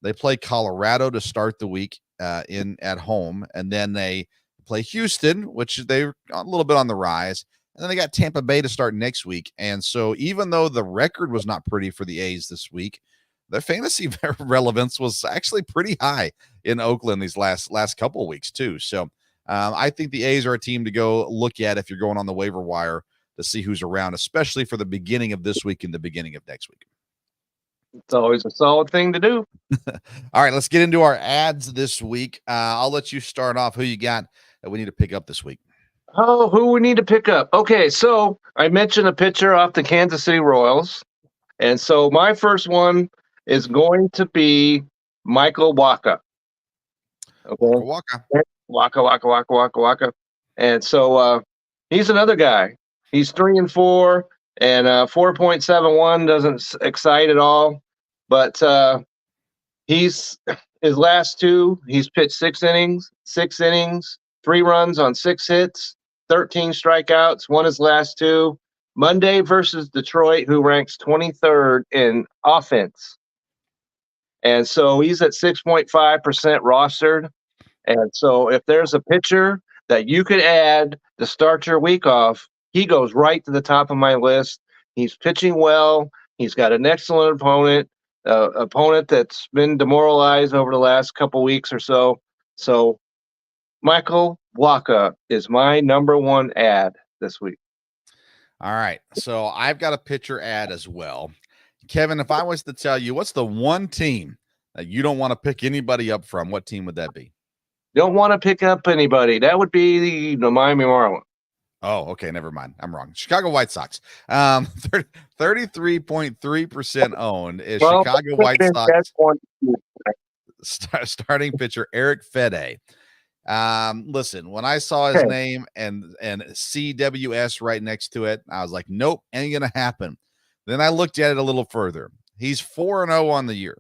They play Colorado to start the week at home, and then they play Houston, which they're a little bit on the rise, and then they got Tampa Bay to start next week. And so even though the record was not pretty for the A's this week, their fantasy relevance was actually pretty high in Oakland these last couple of weeks too. So I think the A's are a team to go look at if you're going on the waiver wire to see who's around, especially for the beginning of this week and the beginning of next week. It's always a solid thing to do. All right, let's get into our ads this week. I'll let you start off. Who you got that we need to pick up this week? Oh, who we need to pick up? Okay, so I mentioned a pitcher off the Kansas City Royals. And so my first one is going to be Michael Wacha. Okay. Waka. And so he's another guy. He's 3-4, and 4.71 doesn't excite at all. But his last two, he's pitched 6 innings, 3 runs on 6 hits, 13 strikeouts, won his last 2. Monday versus Detroit, who ranks 23rd in offense. And so he's at 6.5% rostered. And so if there's a pitcher that you could add to start your week off, he goes right to the top of my list. He's pitching well. He's got an excellent opponent that's been demoralized over the last couple weeks or so. So Michael Wacha is my number 1 ad this week. All right. So I've got a pitcher ad as well. Kevin, if I was to tell you what's the one team that you don't want to pick anybody up from, what team would that be? Don't want to pick up anybody. That would be the Miami Marlins. Oh, okay. Never mind. I'm wrong. Chicago White Sox. 33.3% owned is Chicago White Sox starting pitcher Eric Fede. Listen, when I saw his name and CWS right next to it, I was like, nope, ain't gonna happen. Then I looked at it a little further. He's 4-0 on the year,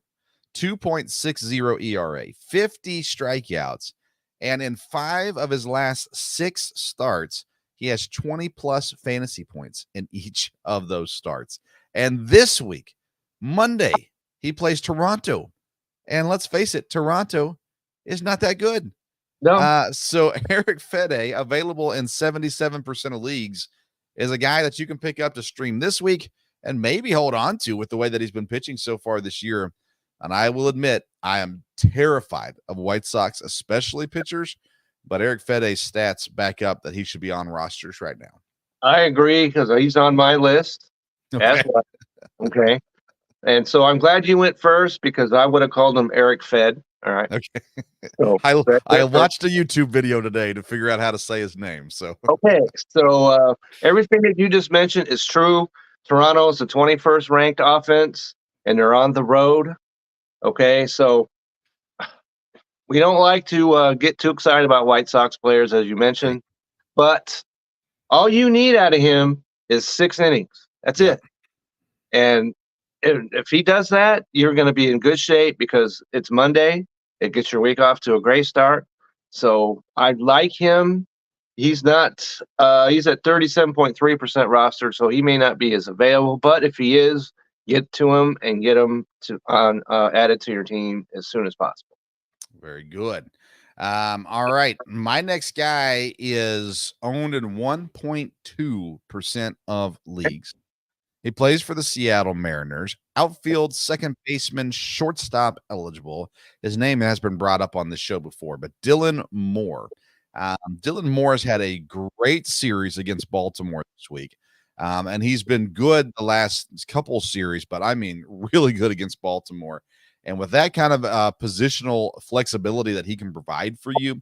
2.60 ERA, 50 strikeouts, and in 5 of his last 6 starts, he has 20 plus fantasy points in each of those starts. And this week, Monday, he plays Toronto. And let's face it, Toronto is not that good. No. So Eric Fede, available in 77% of leagues, is a guy that you can pick up to stream this week and maybe hold on to with the way that he's been pitching so far this year. And I will admit, I am terrified of White Sox, especially pitchers, but Eric Fede's stats back up that he should be on rosters right now. I agree because he's on my list as Okay. well. Okay. And so I'm glad you went first because I would have called him Eric Fed. All right. Okay. So I watched a YouTube video today to figure out how to say his name. So okay. So everything that you just mentioned is true. Toronto is the 21st ranked offense, and they're on the road. Okay. So we don't like to get too excited about White Sox players, as you mentioned, but all you need out of him is 6 innings. That's it. And if he does that, you're going to be in good shape because it's Monday. It gets your week off to a great start. So I like him. He's not. He's at 37.3% roster, so he may not be as available. But if he is, get to him and get him to added to your team as soon as possible. very good. All right. My next guy is owned in 1.2% of leagues. He plays for the Seattle Mariners. Outfield, second baseman, shortstop eligible. His name has been brought up on this show before, but Dylan Moore. Dylan Moore has had a great series against Baltimore this week. And he's been good the last couple series, but I mean, really good against Baltimore. And with that kind of positional flexibility that he can provide for you,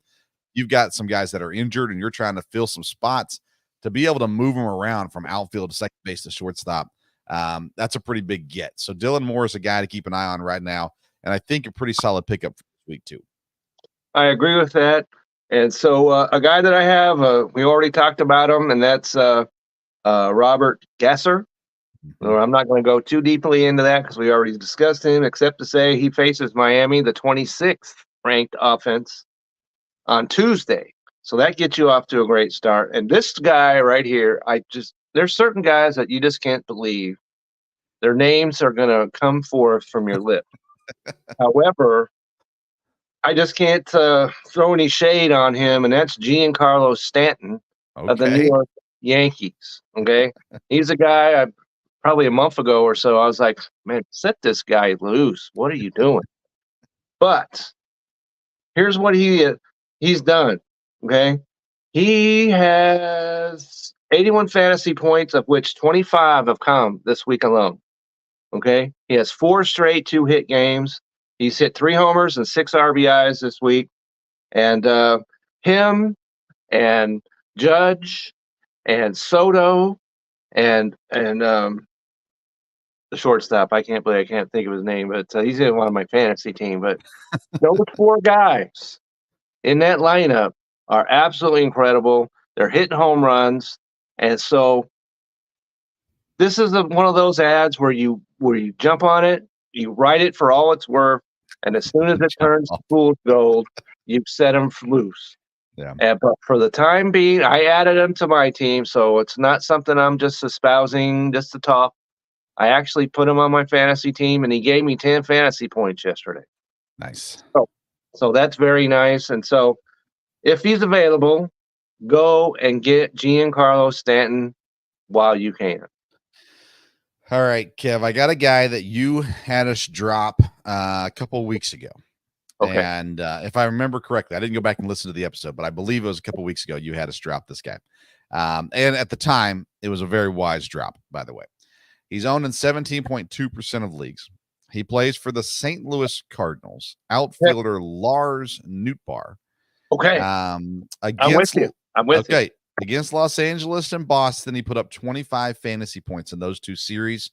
you've got some guys that are injured and you're trying to fill some spots to be able to move them around from outfield to second base to shortstop. That's a pretty big get. So Dylan Moore is a guy to keep an eye on right now. And I think a pretty solid pickup for this week too. I agree with that. And so a guy that I have, we already talked about him, and that's Robert Gasser. I'm not going to go too deeply into that because we already discussed him, except to say he faces Miami, the 26th ranked offense, on Tuesday. So that gets you off to a great start. And this guy right here, there's certain guys that you just can't believe their names are going to come forth from your lip. However, I just can't throw any shade on him, and that's Giancarlo Stanton of the New York Yankees. Okay. He's a guy probably a month ago or so, I was like, man, set this guy loose. What are you doing? But here's what he's done. Okay. He has 81 fantasy points, of which 25 have come this week alone. Okay. He has 4 straight 2-hit games. He's hit 3 homers and 6 RBIs this week. And him and Judge and Soto and the shortstop, I can't think of his name, but he's in one of my fantasy team. But those 4 guys in that lineup are absolutely incredible. They're hitting home runs, and so this is one of those ads where you jump on it, you write it for all it's worth, and as soon as it turns fool's gold, you set them loose. Yeah. But for the time being, I added him to my team, so it's not something I'm just espousing just to talk. I actually put him on my fantasy team, and he gave me 10 fantasy points yesterday. Nice. So that's very nice. And so if he's available, go and get Giancarlo Stanton while you can. All right, Kev, I got a guy that you had us drop a couple weeks ago. Okay. And if I remember correctly, I didn't go back and listen to the episode, but I believe it was a couple weeks ago you had us drop this guy. And at the time, it was a very wise drop, by the way. He's owned in 17.2% of leagues. He plays for the St. Louis Cardinals. Outfielder Lars Nootbaar. Okay. I'm with you. Against Los Angeles and Boston, he put up 25 fantasy points in those 2 series.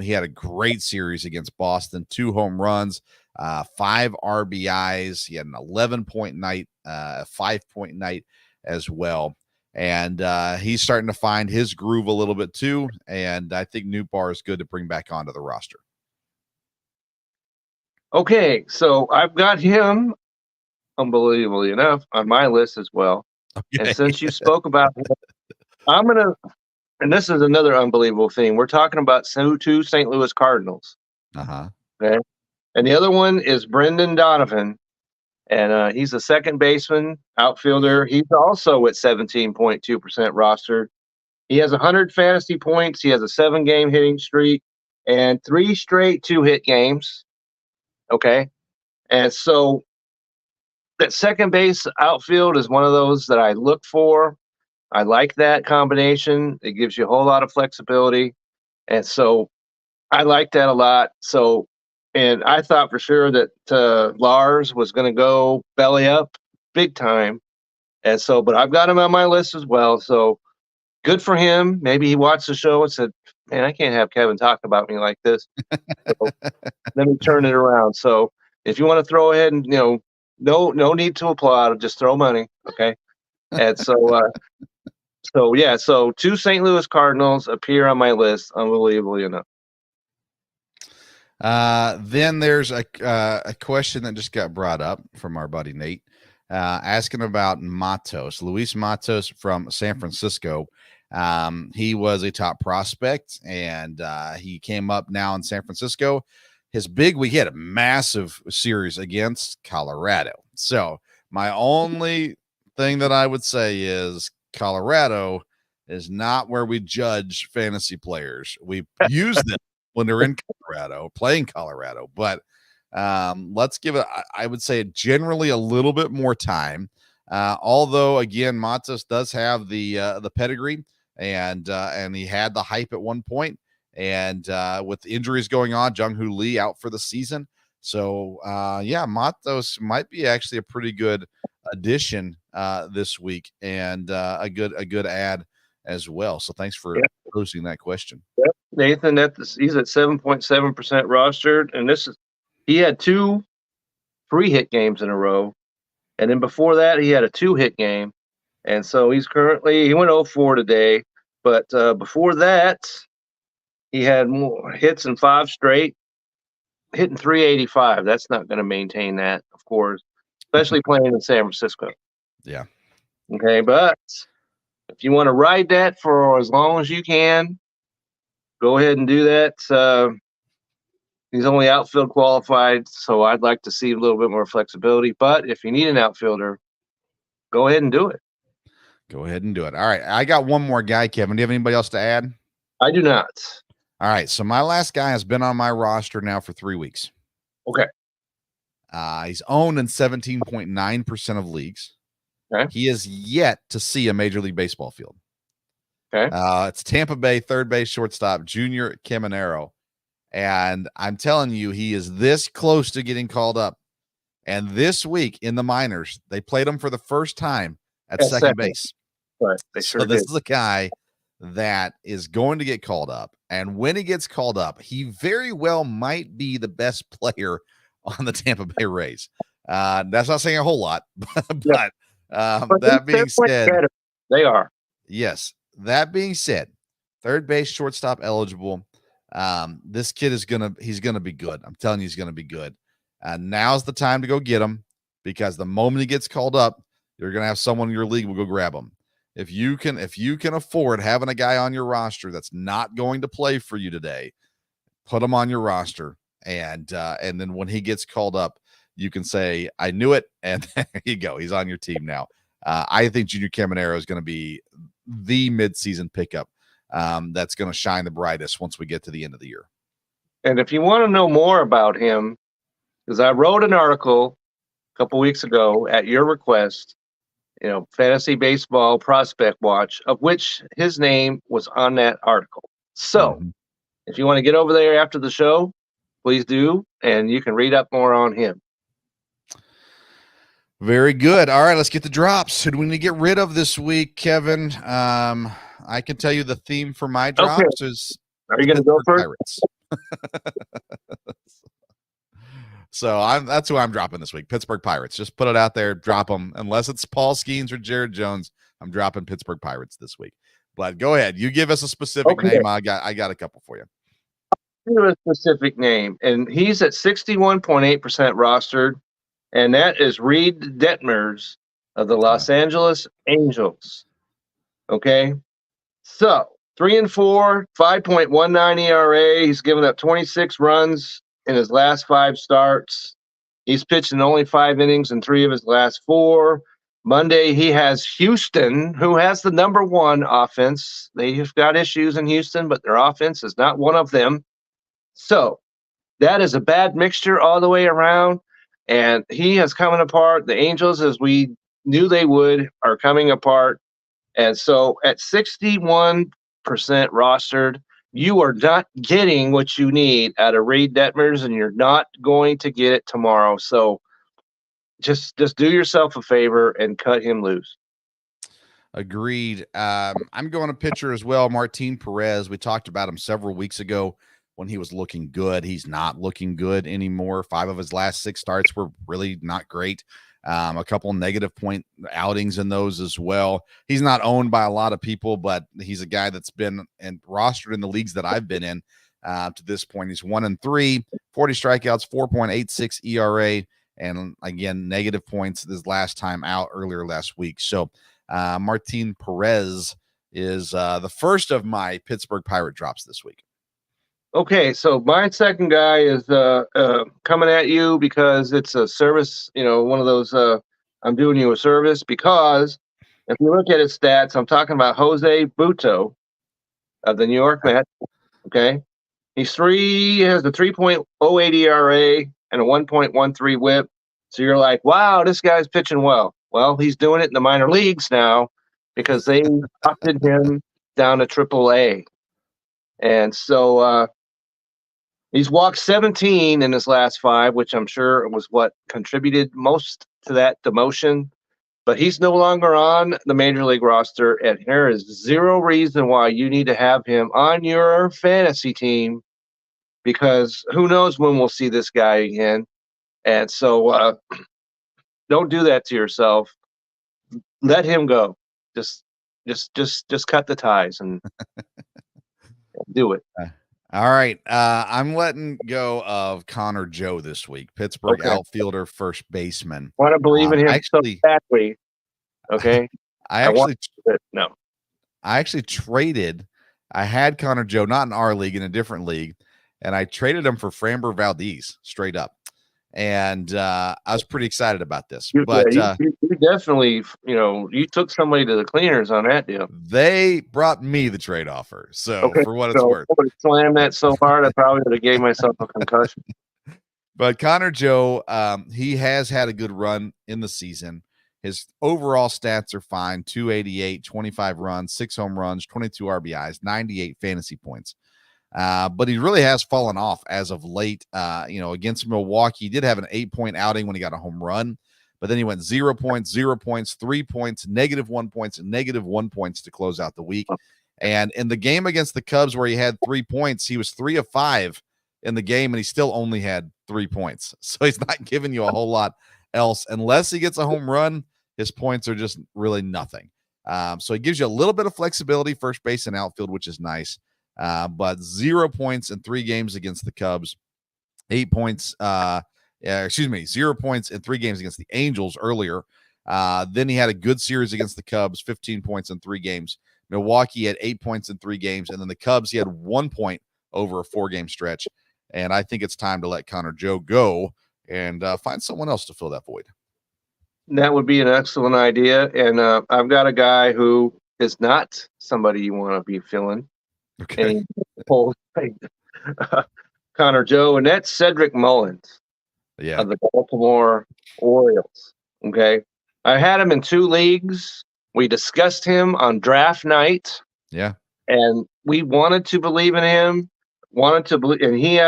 He had a great series against Boston, 2 home runs, 5 RBIs. He had an 11-point night, a 5-point night as well. And he's starting to find his groove a little bit too. And I think Nootbaar is good to bring back onto the roster. Okay, so I've got him, unbelievably enough, on my list as well. Okay. And since you spoke about him, and this is another unbelievable thing. We're talking about 2 St. Louis Cardinals. Uh-huh. Okay. And the other one is Brendan Donovan And he's a second baseman, outfielder. He's also at 17.2% rostered. He has 100 fantasy points. He has a 7-game hitting streak and 3 straight 2-hit games. Okay. And so that second base outfield is one of those that I look for. I like that combination. It gives you a whole lot of flexibility. And so I like that a lot. So, and I thought for sure that Lars was going to go belly up big time. And so, but I've got him on my list as well. So good for him. Maybe he watched the show and said, man, I can't have Kevin talk about me like this. So let me turn it around. So if you want to throw ahead and, no need to applaud, just throw money. Okay. And so, so 2 St. Louis Cardinals appear on my list, unbelievably enough. Then there's a question that just got brought up from our buddy Nate, asking about Matos, Luis Matos from San Francisco. He was a top prospect, and he came up now in San Francisco. His big week, he had a massive series against Colorado. So my only thing that I would say is Colorado is not where we judge fantasy players. We use them when they're in Colorado, playing Colorado, but let's give it, I would say, generally a little bit more time. Although again, Matos does have the pedigree, and he had the hype at one point, and with injuries going on, Jung-Hoo Lee out for the season. So Matos might be actually a pretty good addition this week, and a good ad as well. So thanks for posting that question. Yep. Nathan, he's at 7.7% rostered, and he had 2 3-hit games in a row, and then before that he had a 2-hit game, and so he went 0-4 today, but before that he had more hits in 5 straight, hitting 385. That's not going to maintain that, of course, especially playing in San Francisco. Yeah. Okay, but if you want to ride that for as long as you can, go ahead and do that. He's only outfield qualified, so I'd like to see a little bit more flexibility. But if you need an outfielder, go ahead and do it. Go ahead and do it. All right. I got one more guy, Kevin. Do you have anybody else to add? I do not. All right. So my last guy has been on my roster now for 3 weeks. Okay. He's owned in 17.9% of leagues. Okay. He is yet to see a Major League Baseball field. Okay. It's Tampa Bay third base shortstop Junior Caminero. And I'm telling you, he is this close to getting called up. And this week in the minors, they played him for the first time at second base. Right. They sure so this did. is a guy that is going to get called up. And when he gets called up, he very well might be the best player on the Tampa Bay Rays. That's not saying a whole lot, but that being said, they are. Yes. That being said, third base, shortstop eligible. This kid he's going to be good. I'm telling you, he's going to be good. Now's the time to go get him, because the moment he gets called up, you're going to have someone in your league will go grab him. If you can afford having a guy on your roster that's not going to play for you today, put him on your roster. And then when he gets called up, you can say, I knew it. And there you go. He's on your team now. I think Junior Caminero is going to be the midseason pickup that's going to shine the brightest once we get to the end of the year. And if you want to know more about him, because I wrote an article a couple weeks ago at your request, Fantasy Baseball Prospect Watch, of which his name was on that article. So if you want to get over there after the show, please do, and you can read up more on him. Very good. All right, let's get the drops. Who do we need to get rid of this week, Kevin? I can tell you the theme for my drops is. Are you going to go first? Pirates. So that's who I'm dropping this week. Pittsburgh Pirates. Just put it out there, drop them. Unless it's Paul Skeens or Jared Jones, I'm dropping Pittsburgh Pirates this week. But go ahead. You give us a specific name. I got a couple for you. A specific name, and he's at 61.8% rostered, and that is Reed Detmers of the Los Angeles Angels. Okay, so 3-4, 5.19 ERA. He's given up 26 runs in his last 5 starts. He's pitched in only 5 innings in 3 of his last 4. Monday, he has Houston, who has the number 1 offense. They've got issues in Houston, but their offense is not one of them. So that is a bad mixture all the way around, and he is coming apart. The Angels, as we knew they would, are coming apart. And so at 61% rostered, you are not getting what you need out of Reed Detmers, and you're not going to get it tomorrow. So just do yourself a favor and cut him loose. Agreed. I'm going to pitcher as well, Martin Perez. We talked about him several weeks ago when he was looking good. He's not looking good anymore. 5 of his last 6 starts were really not great. A couple negative point outings in those as well. He's not owned by a lot of people, but he's a guy that's been and rostered in the leagues that I've been in to this point. He's 1-3, 40 strikeouts, 4.86 ERA, and again, negative points this last time out earlier last week. So Martin Perez is the first of my Pittsburgh Pirate drops this week. Okay, so my second guy is coming at you because it's a service, one of those I'm doing you a service, because if you look at his stats, I'm talking about Jose Butto of the New York Mets. Okay, he has a 3.08 ERA and a 1.13 WHIP. So you're like, wow, this guy's pitching well. Well, he's doing it in the minor leagues now because they opted him down to AAA. And so he's walked 17 in his last 5, which I'm sure was what contributed most to that demotion. But he's no longer on the major league roster, and there is zero reason why you need to have him on your fantasy team, because who knows when we'll see this guy again. And so don't do that to yourself. Let him go. Just cut the ties and do it. All right. I'm letting go of Connor Joe this week. Pittsburgh outfielder, first baseman. I want to believe in him actually, so badly. Okay. I actually traded. I had Connor Joe, not in our league, in a different league, and I traded him for Framber Valdez straight up. And I was pretty excited about this. You definitely, you took somebody to the cleaners on that deal. They brought me the trade offer. So for what it's worth. I would have slammed that so hard, I probably would have gave myself a concussion. But Connor Joe, he has had a good run in the season. His overall stats are fine: 288, 25 runs, 6 home runs, 22 RBIs, 98 fantasy points. But he really has fallen off as of late. Against Milwaukee, he did have an 8-point outing when he got a home run, but then he went 0 points, 0 points, 3 points, -1 points, and -1 points to close out the week. And in the game against the Cubs, where he had 3 points, he was 3 of 5 in the game, and he still only had 3 points. So he's not giving you a whole lot else. Unless he gets a home run, his points are just really nothing. So he gives you a little bit of flexibility, first base and outfield, which is nice. But 0 points in 3 games against the Cubs, 0 points in 3 games against the Angels earlier. Then he had a good series against the Cubs, 15 points in 3 games. Milwaukee had 8 points in 3 games. And then the Cubs, he had 1 point over a 4-game stretch. And I think it's time to let Connor Joe go and find someone else to fill that void. That would be an excellent idea. And I've got a guy who is not somebody you want to be filling. Okay. Connor Joe, and that's Cedric Mullins of the Baltimore Orioles. Okay. I had him in 2 leagues. We discussed him on draft night. Yeah. And we wanted to believe in him. And he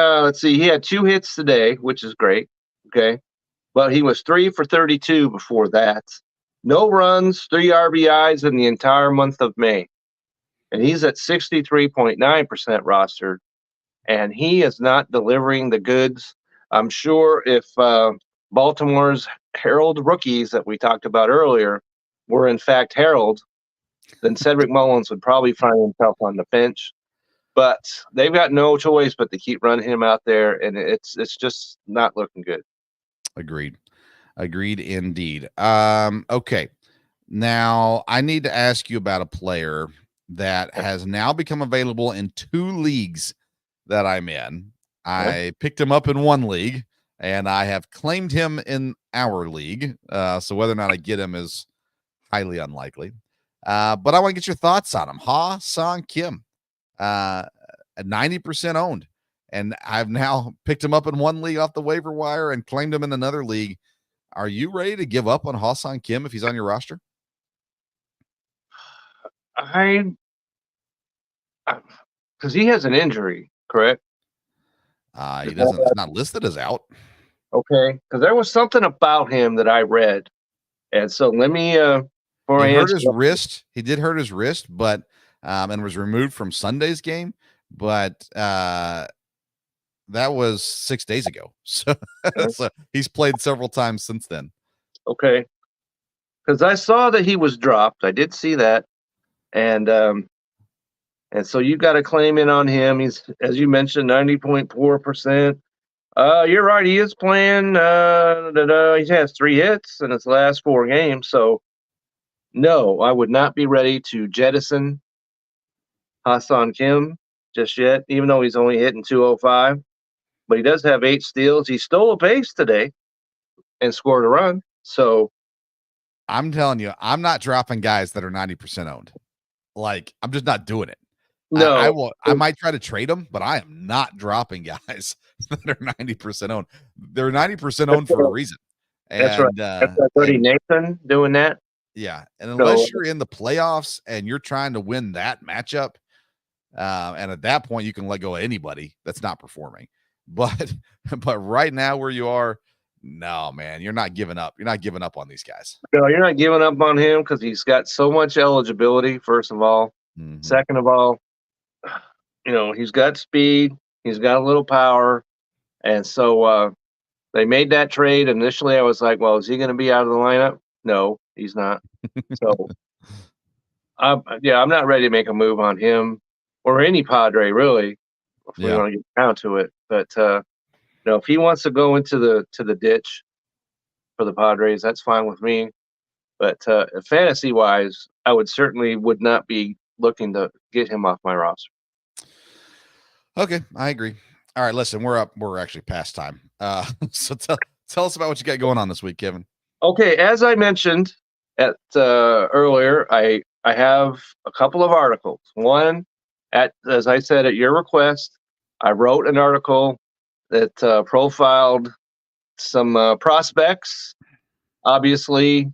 he had 2 hits today, which is great. Okay. But he was 3 for 32 before that. No runs, 3 RBIs in the entire month of May. And he's at 63.9% rostered, and he is not delivering the goods. I'm sure if Baltimore's Herald rookies that we talked about earlier were in fact Herald, then Cedric Mullins would probably find himself on the bench. But they've got no choice but to keep running him out there, and it's just not looking good. Agreed indeed. Okay. Now I need to ask you about a player that has now become available in 2 leagues that I'm in. I picked him up in 1 league. and I have claimed him in our league. So whether or not I get him is highly unlikely. But I want to get your thoughts on him. Ha-Seong Kim, at 90% owned. And I've now picked him up in one league off the waiver wire and claimed him in another league. Are you ready to give up on Ha-Seong Kim if he's on your roster? Because he has an injury, correct? He doesn't. It's not listed as out. Okay, because there was something about him that I read, and so let me. He hurt his wrist. He did hurt his wrist, but and was removed from Sunday's game. But that was 6 days ago. So, so he's played several times since then. Okay, because I saw that he was dropped. I did see that, and so you got a claim in on him. He's, as you mentioned, 90.4%. You're right. He is playing. He has 3 hits in his last 4 games. So, no, I would not be ready to jettison Ha-Seong Kim just yet, even though he's only hitting 205. But he does have 8 steals. He stole a base today and scored a run. So, I'm telling you, I'm not dropping guys that are 90% owned. Like, I'm just not doing it. no, I will. I might try to trade them, but I am not dropping guys that are 90% owned. They're 90% owned for a reason. And, that's right. That's our buddy Nathan doing that. Yeah, and unless you're in the playoffs and you're trying to win that matchup, and at that point you can let go of anybody that's not performing. But right now where you are, no, man, you're not giving up. You're not giving up on these guys. No, you're not giving up on him because he's got so much eligibility. First of all, second of all, he's got speed, he's got a little power, and so they made that trade. Initially, I was like, well, is he going to be out of the lineup? No, he's not. So, I'm not ready to make a move on him or any Padre, really, if we want to get down to it. But if he wants to go into the ditch for the Padres, that's fine with me. But fantasy-wise, I would not be looking to get him off my roster. Okay, I agree. All right, listen, we're actually past time. So tell us about what you got going on this week, Kevin. Okay, as I mentioned earlier, I have a couple of articles. One, as I said, at your request, I wrote an article that profiled some prospects. Obviously,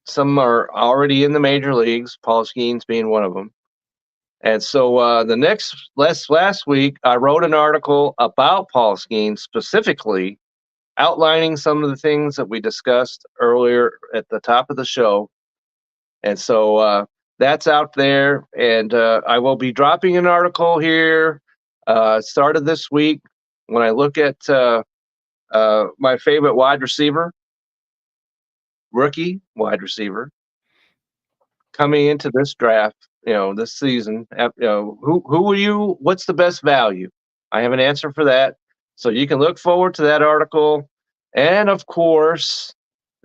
some are already in the major leagues, Paul Skeens being one of them. And so last week, I wrote an article about Paul Skeens specifically, outlining some of the things that we discussed earlier at the top of the show. And so that's out there. And I will be dropping an article here started this week when I look at my favorite rookie wide receiver coming into this draft, this season. What's the best value? I have an answer for that. So you can look forward to that article. And of course,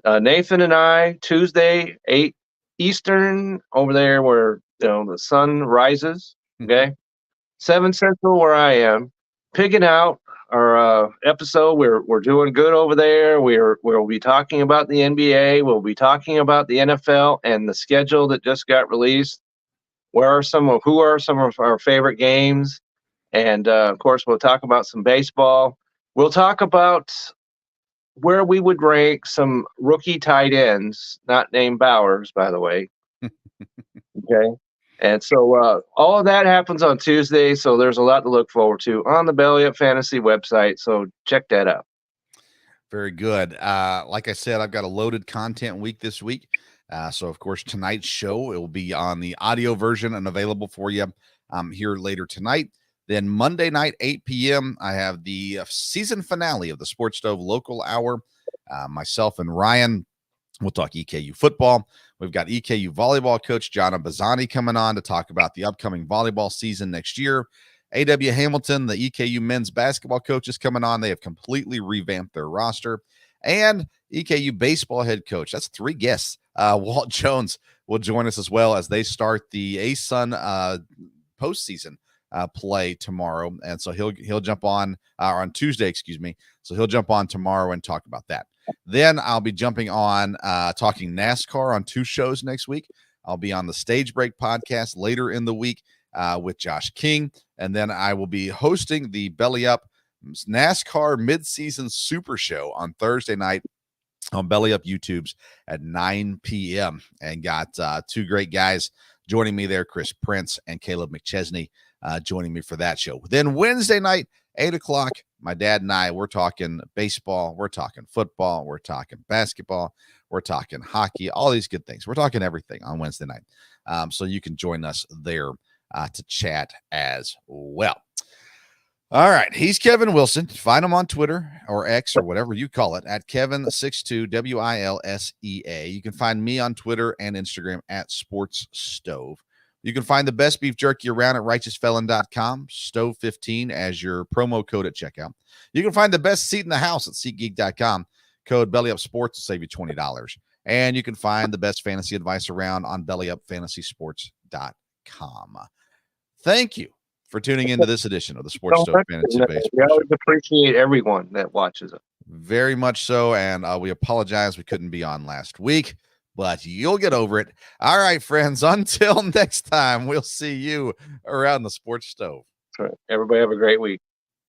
Nathan and I, Tuesday, 8 Eastern, over there where the sun rises, okay? 7 Central where I am, picking out our episode. We're doing good over there. We'll be talking about the NBA. We'll be talking about the NFL and the schedule that just got released. Who are some of our favorite games? And of course, we'll talk about some baseball. We'll talk about where we would rank some rookie tight ends, not named Bowers, by the way. Okay. And so all of that happens on Tuesday. So there's a lot to look forward to on the Belly Up Fantasy website. So check that out. Very good. Like I said, I've got a loaded content week this week. So, of course, tonight's show, it will be on the audio version and available for you here later tonight. Then Monday night, 8 p.m., I have the season finale of the Sports Stove Local Hour. Myself and Ryan will talk EKU football. We've got EKU volleyball coach John Bazzani coming on to talk about the upcoming volleyball season next year. A.W. Hamilton, the EKU men's basketball coach, is coming on. They have completely revamped their roster. And EKU baseball head coach, that's 3 guests. Walt Jones will join us as well as they start the ASUN postseason play tomorrow, and so he'll jump on Tuesday, excuse me. So he'll jump on tomorrow and talk about that. Then I'll be jumping on talking NASCAR on 2 shows next week. I'll be on the Stage Break podcast later in the week with Josh King, and then I will be hosting the Belly Up NASCAR Midseason Super Show on Thursday night on Belly Up YouTube's at 9 p.m. and got 2 great guys joining me there, Chris Prince and Caleb McChesney joining me for that show. Then Wednesday night, 8 o'clock, my dad and I, we're talking baseball, we're talking football, we're talking basketball, we're talking hockey, all these good things. We're talking everything on Wednesday night. So you can join us there to chat as well. All right. He's Kevin Wilson. Find him on Twitter or X or whatever you call it at Kevin62 WILSEA. You can find me on Twitter and Instagram at Sports Stove. You can find the best beef jerky around at righteousfelon.com, Stove15 as your promo code at checkout. You can find the best seat in the house at SeatGeek.com. Code BellyUpSports will save you $20. And you can find the best fantasy advice around on BellyUpFantasySports.com. Thank you for tuning into this edition of the Sports Stove Fantasy Baseball. We always appreciate everyone that watches it. Very much so, and we apologize we couldn't be on last week, but you'll get over it. All right, friends, until next time, we'll see you around the Sports Stove. That's right. Everybody have a great week.